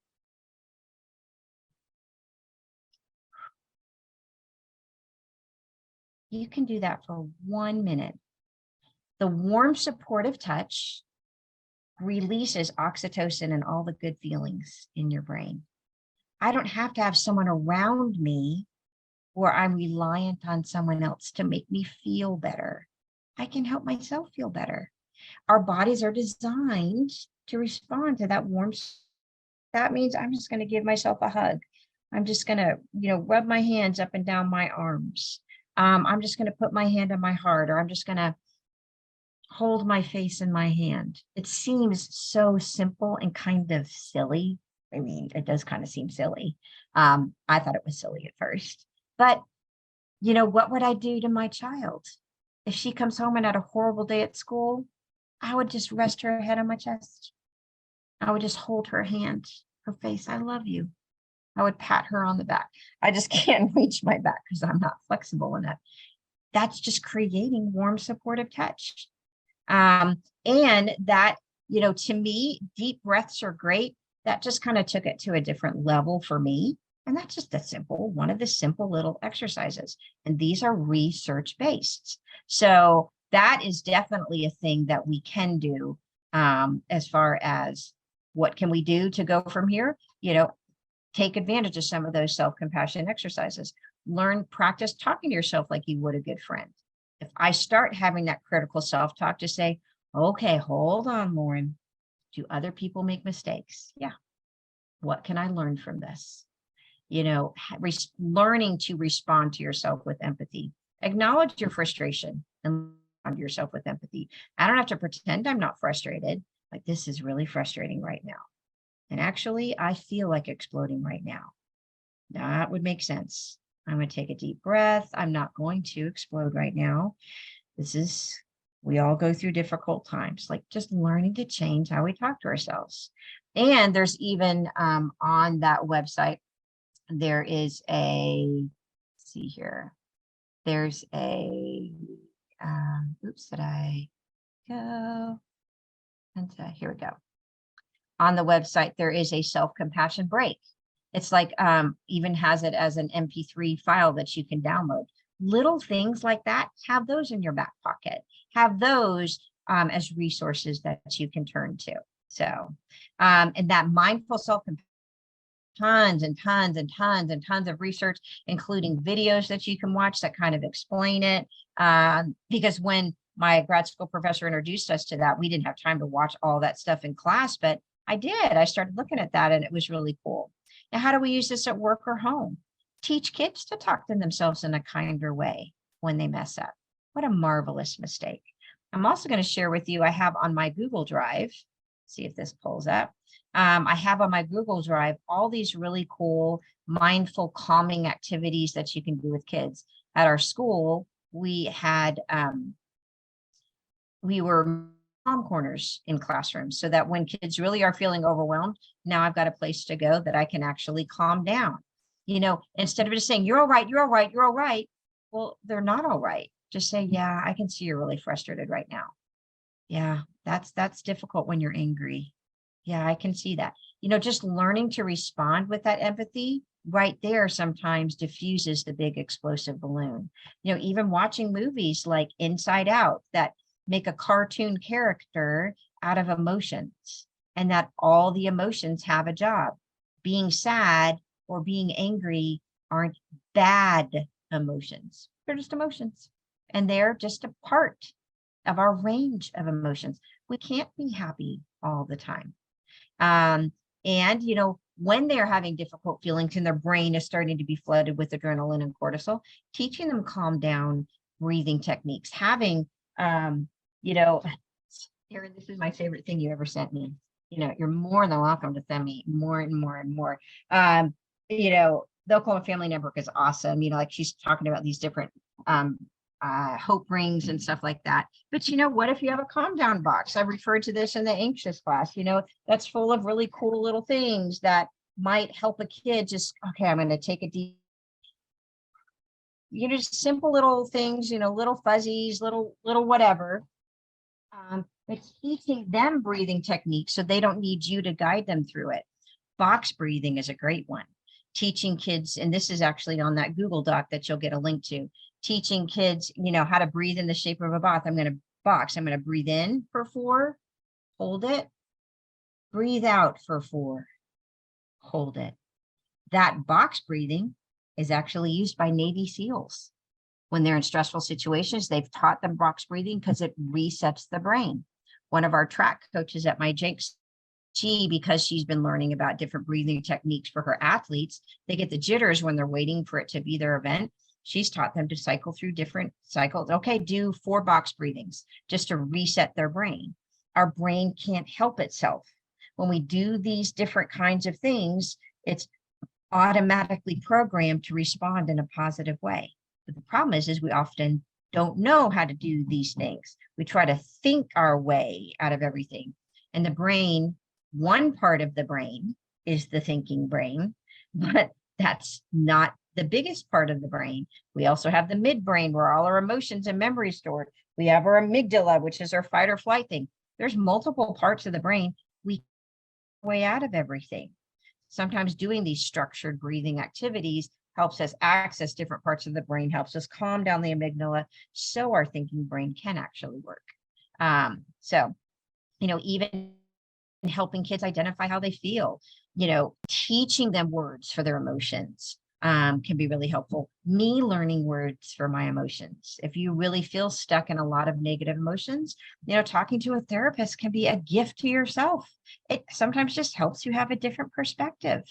You can do that for 1 minute. The warm, supportive touch releases oxytocin and all the good feelings in your brain. I don't have to have someone around me or I'm reliant on someone else to make me feel better. I can help myself feel better. Our bodies are designed to respond to that warmth. That means I'm just going to give myself a hug. I'm just going to, rub my hands up and down my arms. I'm just going to put my hand on my heart, or I'm just going to hold my face in my hand. It seems so simple and kind of silly. I mean, it does kind of seem silly. I thought it was silly at first, but what would I do to my child? If she comes home and had a horrible day at school, I would just rest her head on my chest. I would just hold her hand, her face. I love you. I would pat her on the back. I just can't reach my back because I'm not flexible enough. That's just creating warm, supportive touch. And that, to me, deep breaths are great. That just kind of took it to a different level for me. And that's just one of the simple little exercises. And these are research-based. So that is definitely a thing that we can do as far as What can we do to go from here? Take advantage of some of those self-compassion exercises. Practice talking to yourself like you would a good friend. If I start having that critical self-talk to say, okay, hold on, Lauren, do other people make mistakes? Yeah. What can I learn from this? Learning to respond to yourself with empathy. Acknowledge your frustration and respond to yourself with empathy. I don't have to pretend I'm not frustrated. Like, this is really frustrating right now. And actually, I feel like exploding right now. That would make sense. I'm going to take a deep breath. I'm not going to explode right now. We all go through difficult times, like just learning to change how we talk to ourselves. And there's even on that website, there is let's see here. There's oops, did I go? And here we go. On the website, there is a self-compassion break. It's like even has it as an MP3 file that you can download. Little things like that, have those in your back pocket. Have those as resources that you can turn to. So, and that mindful self-compassion, tons and tons and tons and tons of research, including videos that you can watch that kind of explain it. Because when my grad school professor introduced us to that, we didn't have time to watch all that stuff in class, but I did. I started looking at that and it was really cool. Now, how do we use this at work or home? Teach kids to talk to themselves in a kinder way when they mess up. What a marvelous mistake. I'm also going to share with you, I have on my Google Drive, see if this pulls up. I have on my Google Drive all these really cool, mindful, calming activities that you can do with kids. At our school, we were calm corners in classrooms so that when kids really are feeling overwhelmed, now I've got a place to go that I can actually calm down. Instead of just saying, you're all right, you're all right, you're all right. Well, they're not all right. Just say, yeah, I can see you're really frustrated right now. Yeah, that's difficult when you're angry. Yeah, I can see that. Just learning to respond with that empathy right there sometimes diffuses the big explosive balloon. Even watching movies like Inside Out that make a cartoon character out of emotions, and that all the emotions have a job. Being sad or being angry aren't bad emotions. They're just emotions. And they're just a part of our range of emotions. We can't be happy all the time. And, when they're having difficult feelings and their brain is starting to be flooded with adrenaline and cortisol, teaching them calm down breathing techniques, having, Aaron, this is my favorite thing you ever sent me. You're more than welcome to send me more and more and more. The Oklahoma Family Network is awesome. Like she's talking about these different hope rings and stuff like that. But what if you have a calm down box? I referred to this in the anxious class, that's full of really cool little things that might help a kid just, okay, I'm going to take a deep, just simple little things, little fuzzies, little whatever. But teaching them breathing techniques so they don't need you to guide them through it. Box breathing is a great one. Teaching kids, and this is actually on that Google Doc that you'll get a link to, teaching kids, how to breathe in the shape of a box. I'm going to breathe in for 4, hold it, breathe out for 4, hold it. That box breathing is actually used by Navy SEALs. When they're in stressful situations, they've taught them box breathing because it resets the brain. One of our track coaches at my Jenks, because she's been learning about different breathing techniques for her athletes, they get the jitters when they're waiting for it to be their event. She's taught them to cycle through different cycles. Okay, do 4 box breathings just to reset their brain. Our brain can't help itself. When we do these different kinds of things, it's automatically programmed to respond in a positive way. But the problem is we often don't know how to do these things. We try to think our way out of everything. And the brain, one part of the brain is the thinking brain, but that's not the biggest part of the brain. We also have the midbrain where all our emotions and memories stored. We have our amygdala, which is our fight or flight thing. There's multiple parts of the brain. We way out of everything. Sometimes doing these structured breathing activities helps us access different parts of the brain, helps us calm down the amygdala so our thinking brain can actually work. Even and helping kids identify how they feel, teaching them words for their emotions can be really helpful. Me learning words for my emotions. If you really feel stuck in a lot of negative emotions, talking to a therapist can be a gift to yourself. It sometimes just helps you have a different perspective,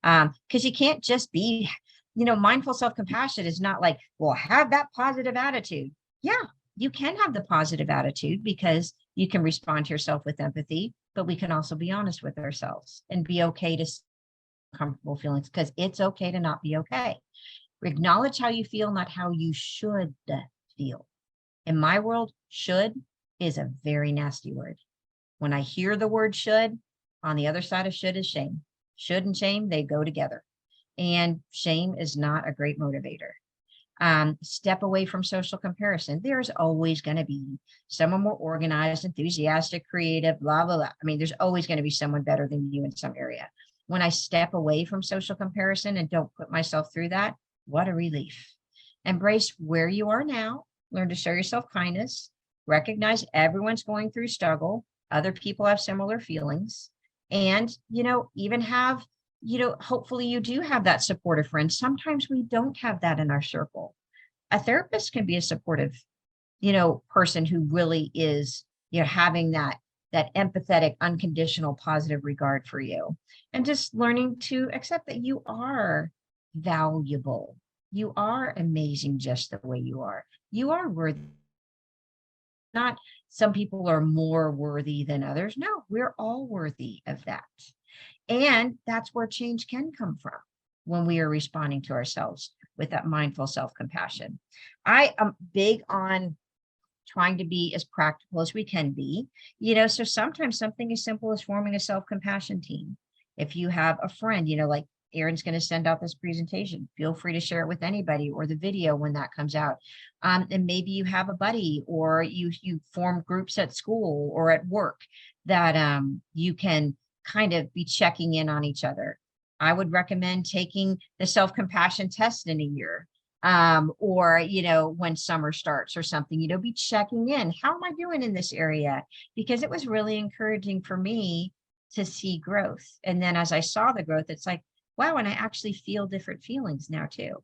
because you can't just be, mindful self-compassion is not like, well, have that positive attitude. Yeah, you can have the positive attitude because you can respond to yourself with empathy, but we can also be honest with ourselves and be okay to comfortable feelings, because it's okay to not be okay. Acknowledge how you feel, not how you should feel. In my world, should is a very nasty word. When I hear the word should, on the other side of should is shame. Should and shame, they go together. And shame is not a great motivator. Step away from social comparison. There's always going to be someone more organized, enthusiastic, creative, blah, blah, blah. I mean, there's always going to be someone better than you in some area. When I step away from social comparison and don't put myself through that, what a relief. Embrace where you are now. Learn to show yourself kindness. Recognize everyone's going through struggle. Other people have similar feelings. And, even have, hopefully you do have that supportive friend. Sometimes we don't have that in our circle. A therapist can be a supportive, person who really is, having that empathetic, unconditional, positive regard for you, and just learning to accept that you are valuable. You are amazing just the way you are. You are worthy. Not some people are more worthy than others. No, we're all worthy of that. And that's where change can come from, when we are responding to ourselves with that mindful self-compassion. I am big on trying to be as practical as we can be, so sometimes something as simple as forming a self-compassion team. If you have a friend, like Erin's going to send out this presentation, feel free to share it with anybody, or the video when that comes out. And maybe you have a buddy, or you form groups at school or at work that you can kind of be checking in on each other. I would recommend taking the self-compassion test in a year, or, when summer starts or something, be checking in. How am I doing in this area? Because it was really encouraging for me to see growth. And then as I saw the growth, it's like, wow, and I actually feel different feelings now too.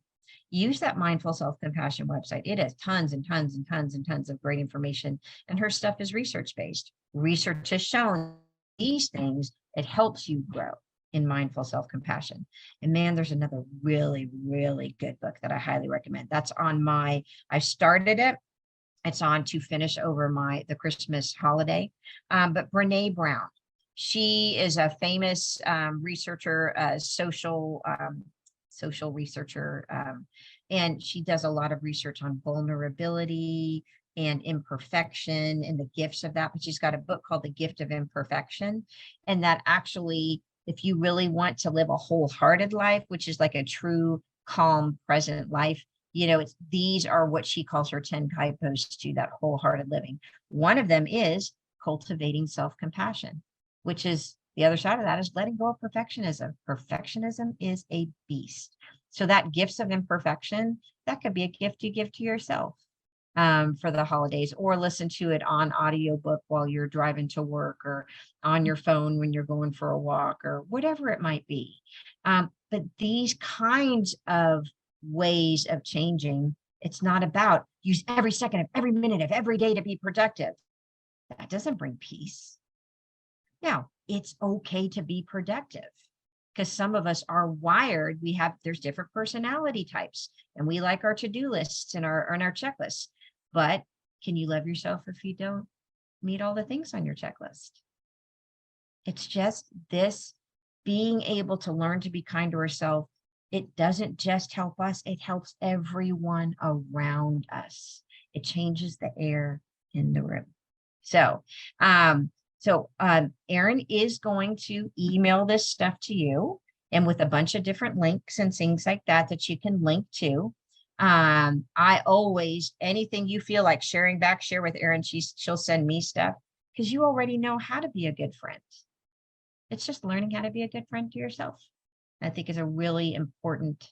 Use that mindful self-compassion website. It has tons and tons and tons and tons of great information. And her stuff is research-based. Research has shown these things, it helps you grow in mindful self-compassion. And man, there's another really, really good book that I highly recommend. That's on I started it. It's on to finish over the Christmas holiday. But Brene Brown, she is a famous researcher, social researcher. And she does a lot of research on vulnerability and imperfection and the gifts of that. But she's got a book called The Gift of Imperfection. And that actually, if you really want to live a wholehearted life, which is like a true, calm, present life, these are what she calls her 10 guideposts to that wholehearted living. One of them is cultivating self-compassion, which is the other side of that is letting go of perfectionism. Perfectionism is a beast. So that gifts of imperfection, that could be a gift you give to yourself for the holidays, or listen to it on audiobook while you're driving to work, or on your phone when you're going for a walk, or whatever it might be. But these kinds of ways of changing, it's not about use every second of every minute of every day to be productive. That doesn't bring peace. Now, it's okay to be productive, because some of us are wired. There's different personality types, and we like our to-do lists and our checklists. But can you love yourself if you don't meet all the things on your checklist? It's just this being able to learn to be kind to ourselves. It doesn't just help us, it helps everyone around us. It changes the air in the room. So, Erin is going to email this stuff to you, and with a bunch of different links and things like that you can link to. I always, anything you feel like sharing back, share with Erin. She'll send me stuff, because you already know how to be a good friend. It's just learning how to be a good friend to yourself. I think is a really important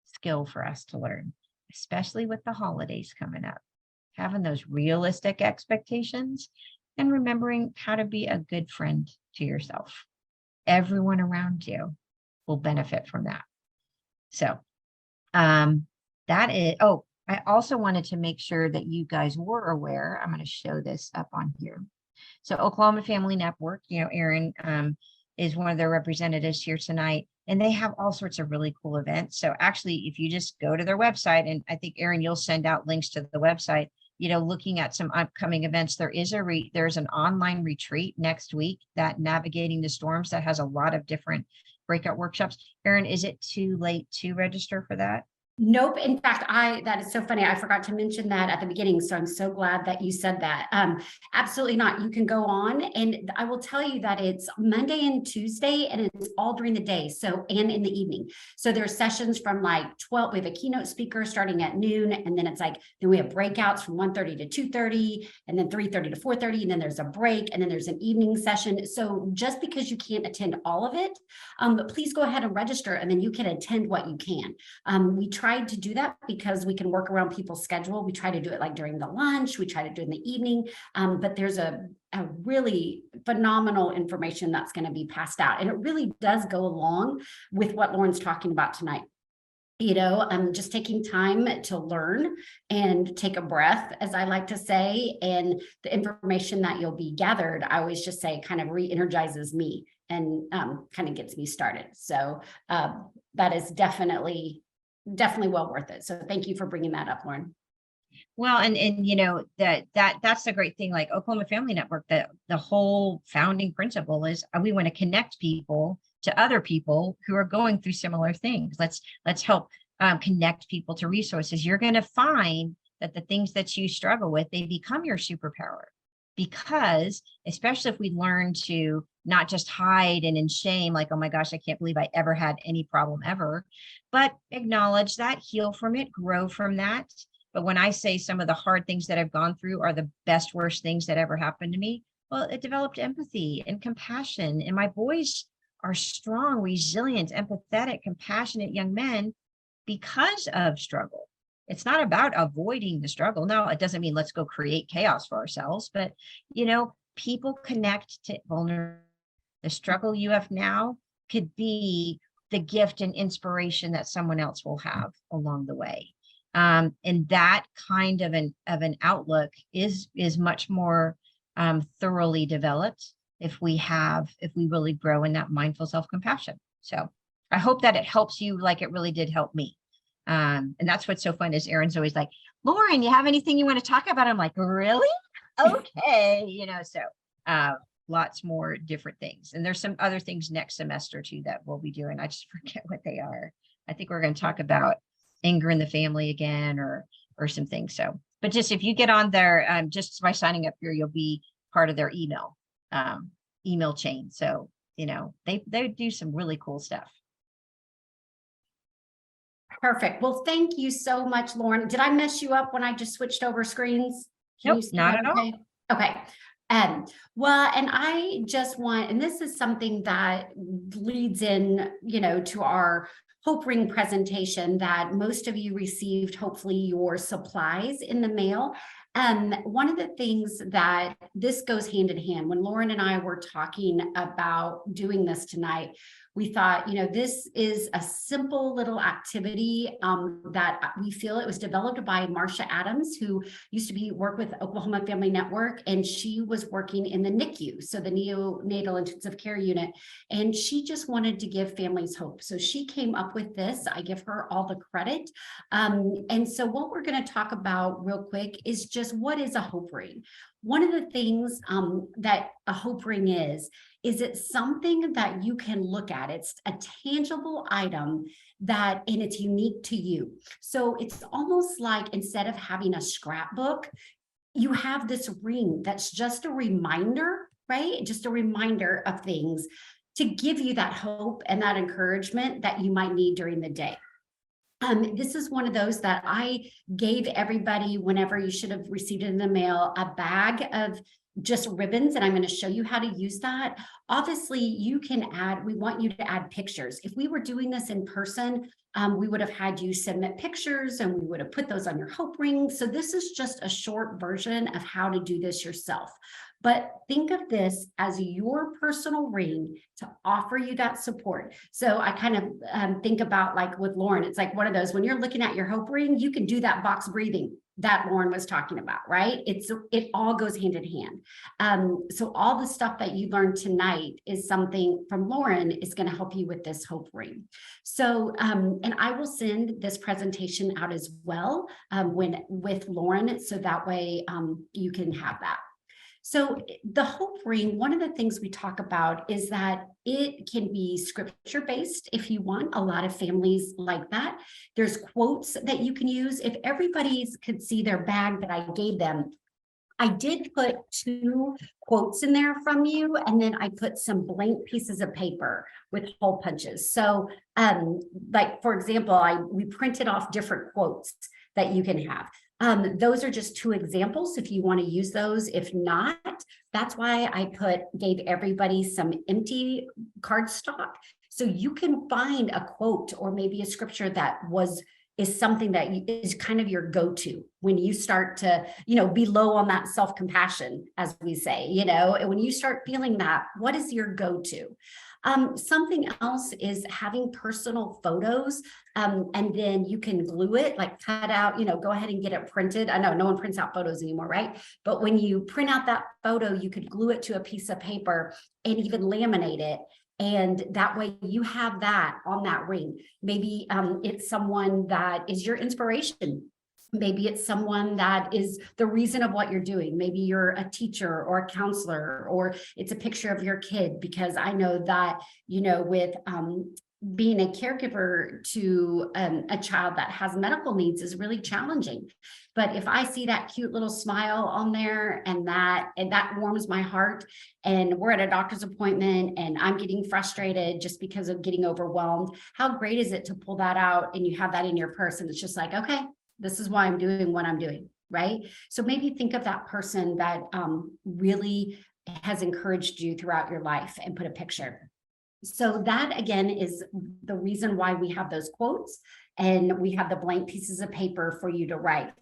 skill for us to learn, especially with the holidays coming up. Having those realistic expectations and remembering how to be a good friend to yourself. Everyone around you will benefit from that. So that is, oh, I also wanted to make sure that you guys were aware. I'm going to show this up on here. So Oklahoma Family Network, Erin is one of their representatives here tonight, and they have all sorts of really cool events. So actually, if you just go to their website, and I think Erin, you'll send out links to the website, looking at some upcoming events, there's an online retreat next week, that Navigating the Storms, that has a lot of different breakout workshops. Erin, is it too late to register for that? Nope. In fact, that is so funny. I forgot to mention that at the beginning. So I'm so glad that you said that. Absolutely not. You can go on, and I will tell you that it's Monday and Tuesday, and it's all during the day. So, and in the evening. So there's sessions from like 12, we have a keynote speaker starting at noon. And then then we have breakouts from 1:30 to 2:30, and then 3:30 to 4:30. And then there's a break, and then there's an evening session. So just because you can't attend all of it, but please go ahead and register, and then you can attend what you can. We tried to do that because we can work around people's schedule. We try to do it like during the lunch, we try to do it in the evening, but there's a really phenomenal information that's going to be passed out. And it really does go along with what Lauren's talking about tonight. Just taking time to learn and take a breath, as I like to say, and the information that you'll be gathered, I always just say, kind of re-energizes me and kind of gets me started. So that is definitely well worth it. So thank you for bringing that up, Lauren. Well, and that's the great thing, like Oklahoma Family Network, that the whole founding principle is we want to connect people to other people who are going through similar things. Let's help connect people to resources. You're going to find that the things that you struggle with, they become your superpower, because especially if we learn to not just hide and in shame, like, oh my gosh, I can't believe I ever had any problem ever, but acknowledge that, heal from it, grow from that. But when I say some of the hard things that I've gone through are the best, worst things that ever happened to me, well, it developed empathy and compassion. And my boys are strong, resilient, empathetic, compassionate young men because of struggle. It's not about avoiding the struggle. No, it doesn't mean let's go create chaos for ourselves, but people connect to vulnerability. The struggle you have now could be the gift and inspiration that someone else will have along the way. And that kind of an outlook is much more thoroughly developed if we really grow in that mindful self-compassion. So I hope that it helps you like it really did help me. And that's what's so fun is Erin's always like, Lauren, you have anything you want to talk about? I'm like, really? Okay. So lots more different things. And there's some other things next semester too that we'll be doing. I just forget what they are. I think we're going to talk about anger in the family again, or some things. So, but just if you get on there, just by signing up here, you'll be part of their email chain. So, they do some really cool stuff. Perfect. Well, thank you so much, Lauren. Did I mess you up when I just switched over screens? Nope, not at all. Okay. Well, and I just want, and this is something that leads in, to our Hope Ring presentation that most of you received, hopefully, your supplies in the mail. One of the things that this goes hand in hand, when Lauren and I were talking about doing this tonight, we thought, this is a simple little activity that we feel. It was developed by Marsha Adams, who used to work with Oklahoma Family Network, and she was working in the NICU, so the neonatal intensive care unit, and she just wanted to give families hope. So she came up with this. I give her all the credit. And so what we're going to talk about real quick is just what is a hope ring. One of the things that a hope ring is it's something that you can look at. It's a tangible item and it's unique to you. So it's almost like instead of having a scrapbook, you have this ring that's just a reminder, right? Just a reminder of things to give you that hope and that encouragement that you might need during the day. This is one of those that I gave everybody whenever you should have received it in the mail, a bag of just ribbons, and I'm going to show you how to use that. Obviously, we want you to add pictures. If we were doing this in person, we would have had you submit pictures and we would have put those on your hope ring. So this is just a short version of how to do this yourself. but think of this as your personal ring to offer you that support. So I kind of think about like with Lauren, it's like one of those, when you're looking at your hope ring, you can do that box breathing that Lauren was talking about, right? It all goes hand in hand. So all the stuff that you learned tonight is something from Lauren is going to help you with this hope ring. So, and I will send this presentation out as well with Lauren, so that way you can have that. So the hope ring, one of the things we talk about is that it can be scripture based if you want. A lot of families like that. There's quotes that you can use. If everybody could see their bag that I gave them, I did put 2 quotes in there from you, and then I put some blank pieces of paper with hole punches. So like, for example, we printed off different quotes that you can have. Those are just 2 examples if you want to use those. If not, that's why I gave everybody some empty cardstock. So you can find a quote or maybe a scripture that is something that is kind of your go-to when you start to, be low on that self-compassion, as we say, and when you start feeling that, what is your go-to? Something else is having personal photos, and then you can glue it, like cut out, go ahead and get it printed. I know no one prints out photos anymore, right? But when you print out that photo, you could glue it to a piece of paper and even laminate it. And that way you have that on that ring. Maybe it's someone that is your inspiration. Maybe it's someone that is the reason of what you're doing. Maybe you're a teacher or a counselor, or it's a picture of your kid, because I know that, with being a caregiver to a child that has medical needs is really challenging. But if I see that cute little smile on there and that warms my heart, and we're at a doctor's appointment and I'm getting frustrated just because of getting overwhelmed, how great is it to pull that out and you have that in your purse, and it's just like, okay, this is why I'm doing what I'm doing, right? So maybe think of that person that really has encouraged you throughout your life and put a picture. So that, again, is the reason why we have those quotes and we have the blank pieces of paper for you to write.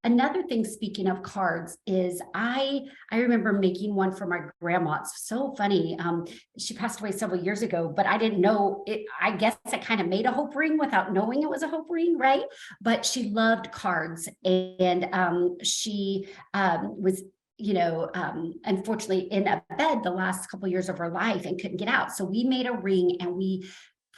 Another thing, speaking of cards, is I remember making one for my grandma. It's so funny. She passed away several years ago, but I didn't know it. I guess I kind of made a hope ring without knowing it was a hope ring, right? But she loved cards, and she was unfortunately in a bed the last couple of years of her life and couldn't get out. So we made a ring and we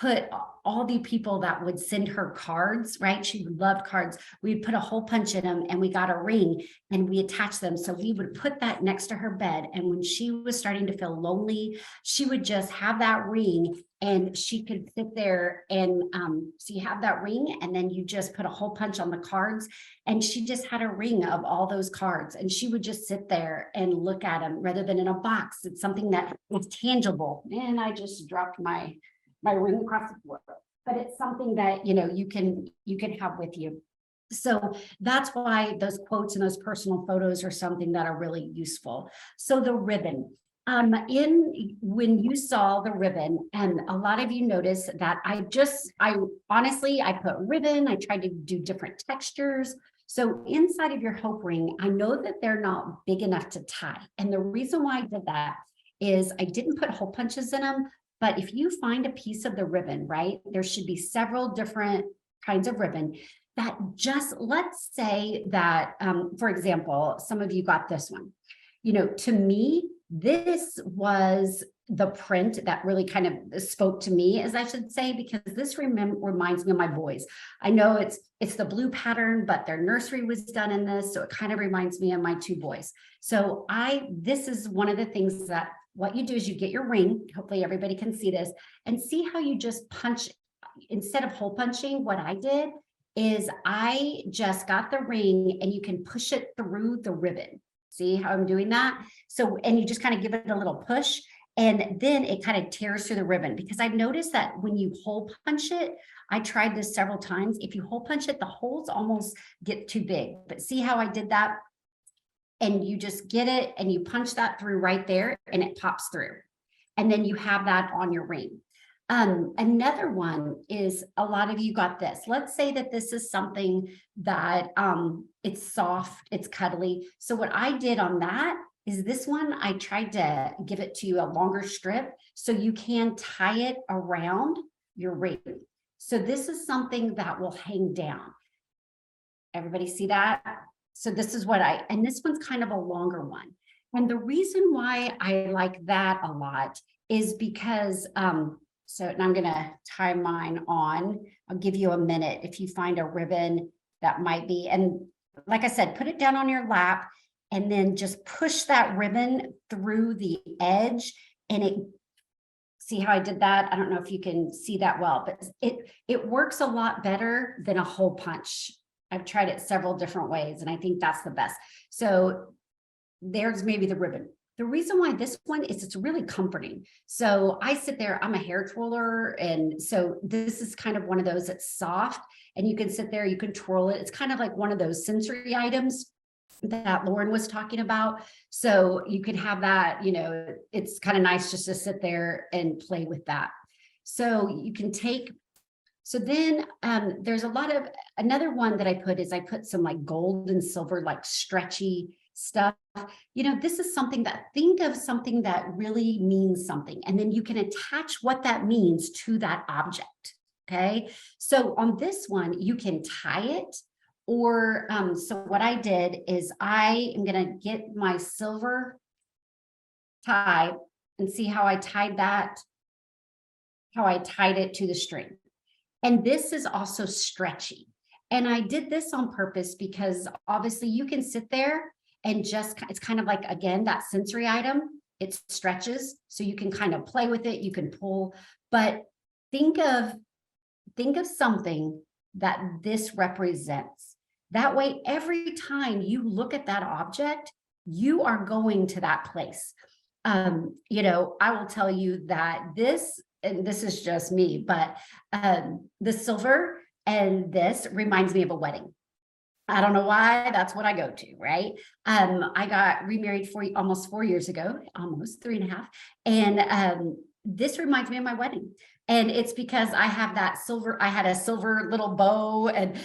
put all the people that would send her cards, right? She loved cards. We'd put a hole punch in them and we got a ring and we attached them. So we would put that next to her bed. And when she was starting to feel lonely, she would just have that ring and she could sit there and so you have that ring and then you just put a hole punch on the cards, and she just had a ring of all those cards and she would just sit there and look at them rather than in a box. It's something that is tangible. And I just dropped my ring across the floor, but it's something that you can have with you. So that's why those quotes and those personal photos are something that are really useful. So the ribbon, when you saw the ribbon, and a lot of you noticed that I honestly put ribbon, I tried to do different textures. So inside of your hope ring, I know that they're not big enough to tie. And the reason why I did that is I didn't put hole punches in them. But if you find a piece of the ribbon, right, there should be several different kinds of ribbon that let's say that, for example, some of you got this one. To me, this was the print that really kind of spoke to me, as I should say, because this reminds me of my boys. I know it's the blue pattern, but their nursery was done in this, so it kind of reminds me of my 2 boys. So this is one of the things that what you do is you get your ring, hopefully everybody can see this, and see how you just punch, instead of hole punching, what I did is I just got the ring and you can push it through the ribbon. See how I'm doing that? So, and you just kind of give it a little push, and then it kind of tears through the ribbon, because I've noticed that when you hole punch it, I tried this several times. If you hole punch it, the holes almost get too big, but see how I did that? And you just get it and you punch that through right there and it pops through. And then you have that on your ring. Another one is, a lot of you got this. Let's say that this is something that it's soft, it's cuddly. So what I did on that is this one. I tried to give it to you a longer strip so you can tie it around your ring. So this is something that will hang down. Everybody see that? So this is what and this one's kind of a longer one. And the reason why I like that a lot is because, so and I'm gonna tie mine on. I'll give you a minute if you find a ribbon that might be, and like I said, put it down on your lap and then just push that ribbon through the edge, and see how I did that? I don't know if you can see that well, but it works a lot better than a hole punch. I've tried it several different ways, and I think that's the best. So there's maybe the ribbon. The reason why this one is it's really comforting. So I sit there, I'm a hair twirler. And so this is kind of one of those that's soft, and you can sit there, you can twirl it. It's kind of like one of those sensory items that Lauren was talking about. So you can have that, it's kind of nice just to sit there and play with that. So you can take, so then there's a lot of, another one that I put some like gold and silver, like stretchy stuff. This is something that, think of something that really means something, and then you can attach what that means to that object. Okay. So on this one, you can tie it, or so what I did is I am going to get my silver tie and see how I tied that, how I tied it to the string. And this is also stretchy. And I did this on purpose because obviously you can sit there and just, it's kind of like, again, that sensory item, it stretches. So you can kind of play with it, you can pull, but think of something that this represents. That way, every time you look at that object, you are going to that place. I will tell you that this, and this is just me, but the silver and this reminds me of a wedding. I don't know why, that's what I go to, right? I got remarried almost 4 years ago, almost 3.5. And this reminds me of my wedding. And it's because I have I had a silver little bow, and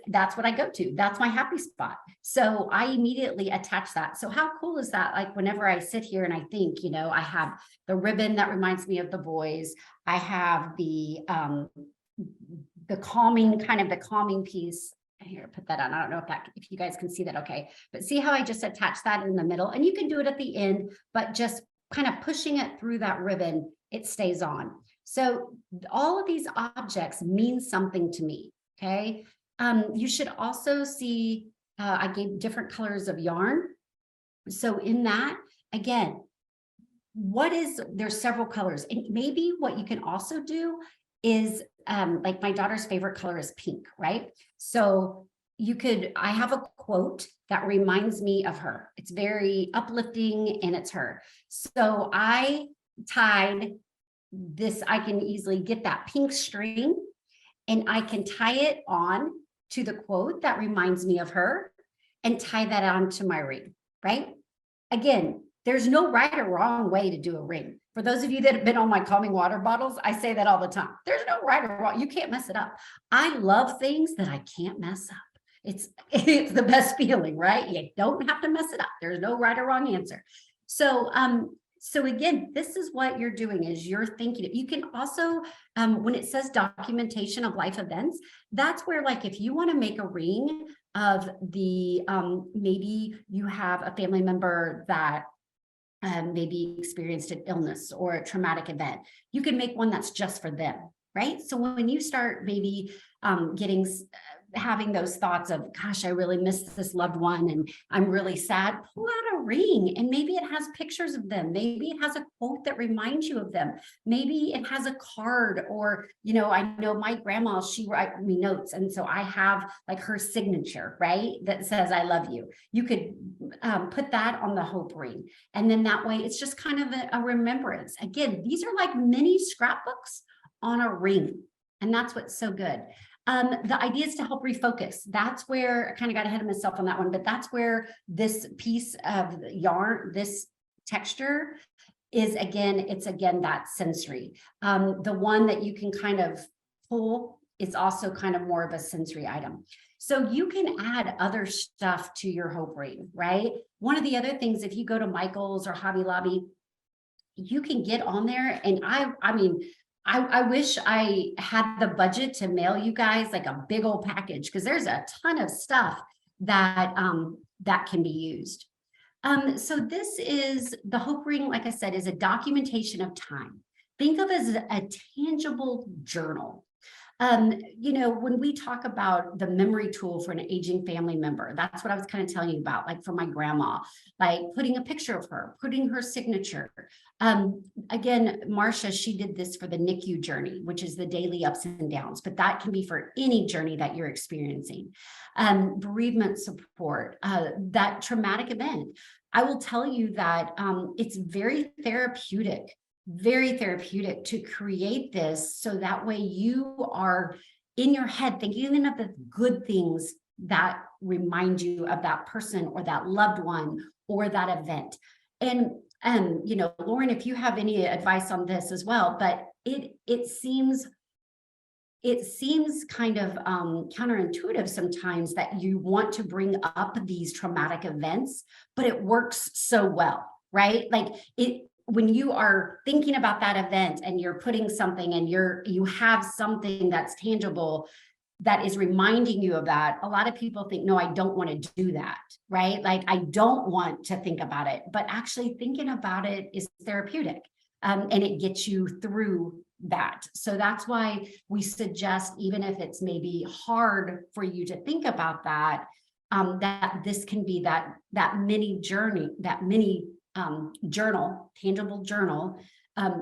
that's what I go to. That's my happy spot. So I immediately attach that. So how cool is that? Like whenever I sit here and I think, I have the ribbon that reminds me of the boys. I have the calming piece. Here, put that on. I don't know if you guys can see that okay, but see how I just attached that in the middle, and you can do it at the end, but just kind of pushing it through that ribbon, it stays on. So all of these objects mean something to me, okay? You should also see, I gave different colors of yarn. So in that, again, there's several colors, and maybe what you can also do is, like my daughter's favorite color is pink, right? So I have a quote that reminds me of her. It's very uplifting and it's her. So I tied this, I can easily get that pink string and I can tie it on to the quote that reminds me of her and tie that onto my ring, right? Again, there's no right or wrong way to do a ring. For those of you that have been on my calming water bottles, I say that all the time. There's no right or wrong. You can't mess it up. I love things that I can't mess up. It's the best feeling, right? You don't have to mess it up. There's no right or wrong answer. So again, this is what you're doing is you're thinking. You can also, when it says documentation of life events, that's where, like, if you want to make a ring of the, maybe you have a family member that maybe experienced an illness or a traumatic event, you can make one that's just for them, right? So when you start maybe having those thoughts of, gosh, I really miss this loved one and I'm really sad, pull out a ring, and maybe it has pictures of them. Maybe it has a quote that reminds you of them. Maybe it has a card, or, I know my grandma, she wrote me notes. And so I have like her signature, right? That says, I love you. You could put that on the hope ring. And then that way it's just kind of a remembrance. Again, these are like mini scrapbooks on a ring. And that's what's so good. The idea is to help refocus. That's where I kind of got ahead of myself on that one, but that's where this piece of yarn, this texture is, it's again, that sensory. The one that you can kind of pull is also kind of more of a sensory item. So you can add other stuff to your hope ring, right? One of the other things, if you go to Michael's or Hobby Lobby, you can get on there. And I mean, I wish I had the budget to mail you guys like a big old package, because there's a ton of stuff that that can be used. So this is the hope ring, like I said, is a documentation of time. Think of it as a tangible journal. You know, when we talk about the memory tool for an aging family member, that's what I was kind of telling you about, like for my grandma, like putting a picture of her, putting her signature. Again, Marcia, she did this for the NICU journey, which is the daily ups and downs, but that can be for any journey that you're experiencing. Bereavement support, that traumatic event. I will tell you that it's very therapeutic to create this, so that way you are in your head thinking of the good things that remind you of that person or that loved one or that event. And you know, Lauren, if you have any advice on this as well, but it seems kind of counterintuitive sometimes that you want to bring up these traumatic events, but it works so well, right? Like when you are thinking about that event and you're putting something and you have something that's tangible that is reminding you of that, a lot of people think, no, I don't want to do that, right? Like, I don't want to think about it, but actually thinking about it is therapeutic, and it gets you through that. So that's why we suggest, even if it's maybe hard for you to think about that, that this can be that mini journey, that mini journal, tangible journal,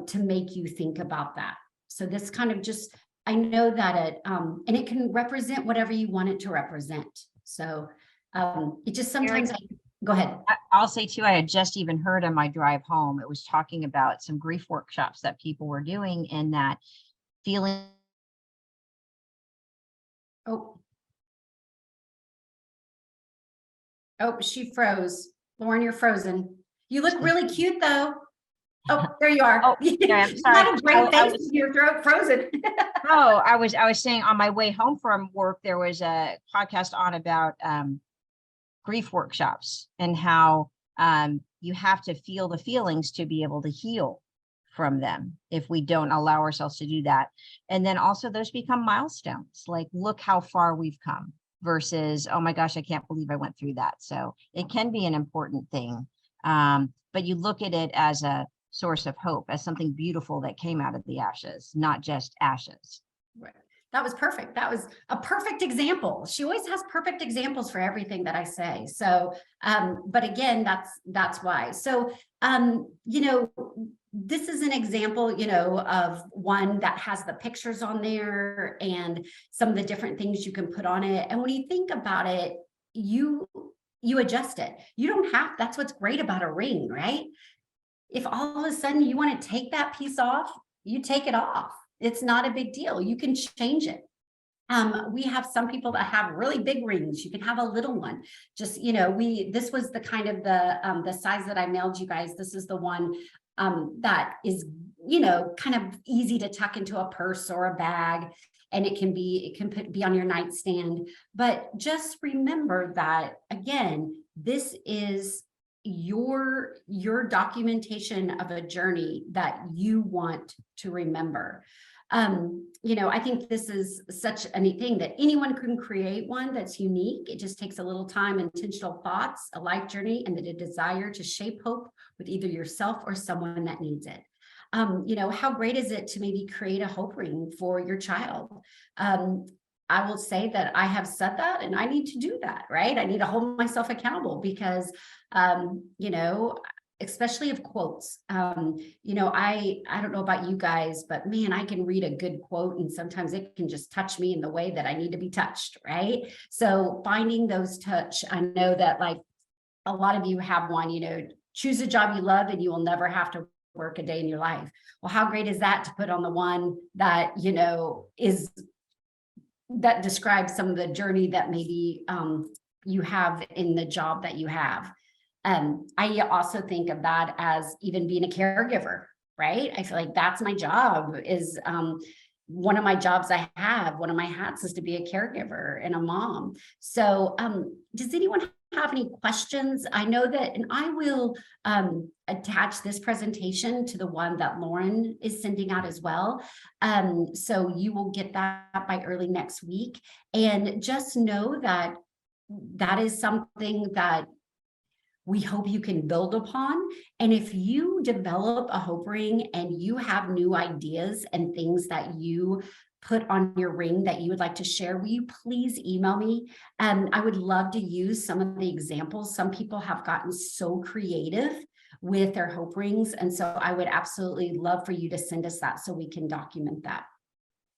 to make you think about that. So this kind of just, I know that it, and it can represent whatever you want it to represent. So it just sometimes, go ahead. I'll say too, I had just even heard on my drive home, it was talking about some grief workshops that people were doing, and that feeling. Oh, she froze. Lauren, you're frozen. You look really cute though. Oh, there you are. Oh, yeah, I'm sorry. You had a great face with your throat frozen. Oh, I was saying on my way home from work, there was a podcast on about grief workshops and how you have to feel the feelings to be able to heal from them if we don't allow ourselves to do that. And then also those become milestones, like look how far we've come versus, oh my gosh, I can't believe I went through that. So it can be an important thing. But you look at it as a source of hope, as something beautiful that came out of the ashes, not just ashes. Right. That was perfect. That was a perfect example. She always has perfect examples for everything that I say. So, but again, that's why. So, you know, this is an example, you know, of one that has the pictures on there and some of the different things you can put on it. And when you think about it, you adjust it. You don't have, that's what's great about a ring, right? If all of a sudden you want to take that piece off, you take it off. It's not a big deal. You can change it. We have some people that have really big rings. You can have a little one. Just, you know, this was the kind of the size that I mailed you guys. This is the one that is, you know, kind of easy to tuck into a purse or a bag. And it can be on your nightstand. But just remember that, again, this is your documentation of a journey that you want to remember. You know, I think this is such a neat thing that anyone can create one that's unique. It just takes a little time, intentional thoughts, a life journey, and a desire to shape hope with either yourself or someone that needs it. You know, how great is it to maybe create a hope ring for your child? I will say that I have said that, and I need to do that, right? I need to hold myself accountable because, you know, especially of quotes. You know, I don't know about you guys, but man, I can read a good quote and sometimes it can just touch me in the way that I need to be touched, right? So finding those touch, I know that like a lot of you have one, you know, choose a job you love and you will never have to work a day in your life. Well, how great is that to put on the one that, you know, that describes some of the journey that maybe you have in the job that you have. I also think of that as even being a caregiver, right? I feel like that's my job is, one of my jobs I have, one of my hats is to be a caregiver and a mom. So does anyone have any questions? I know that, and I will attach this presentation to the one that Lauren is sending out as well. So you will get that by early next week. And just know that that is something that we hope you can build upon. And if you develop a hope ring and you have new ideas and things that you put on your ring that you would like to share, will you please email me? And I would love to use some of the examples. Some people have gotten so creative with their hope rings. And so I would absolutely love for you to send us that so we can document that.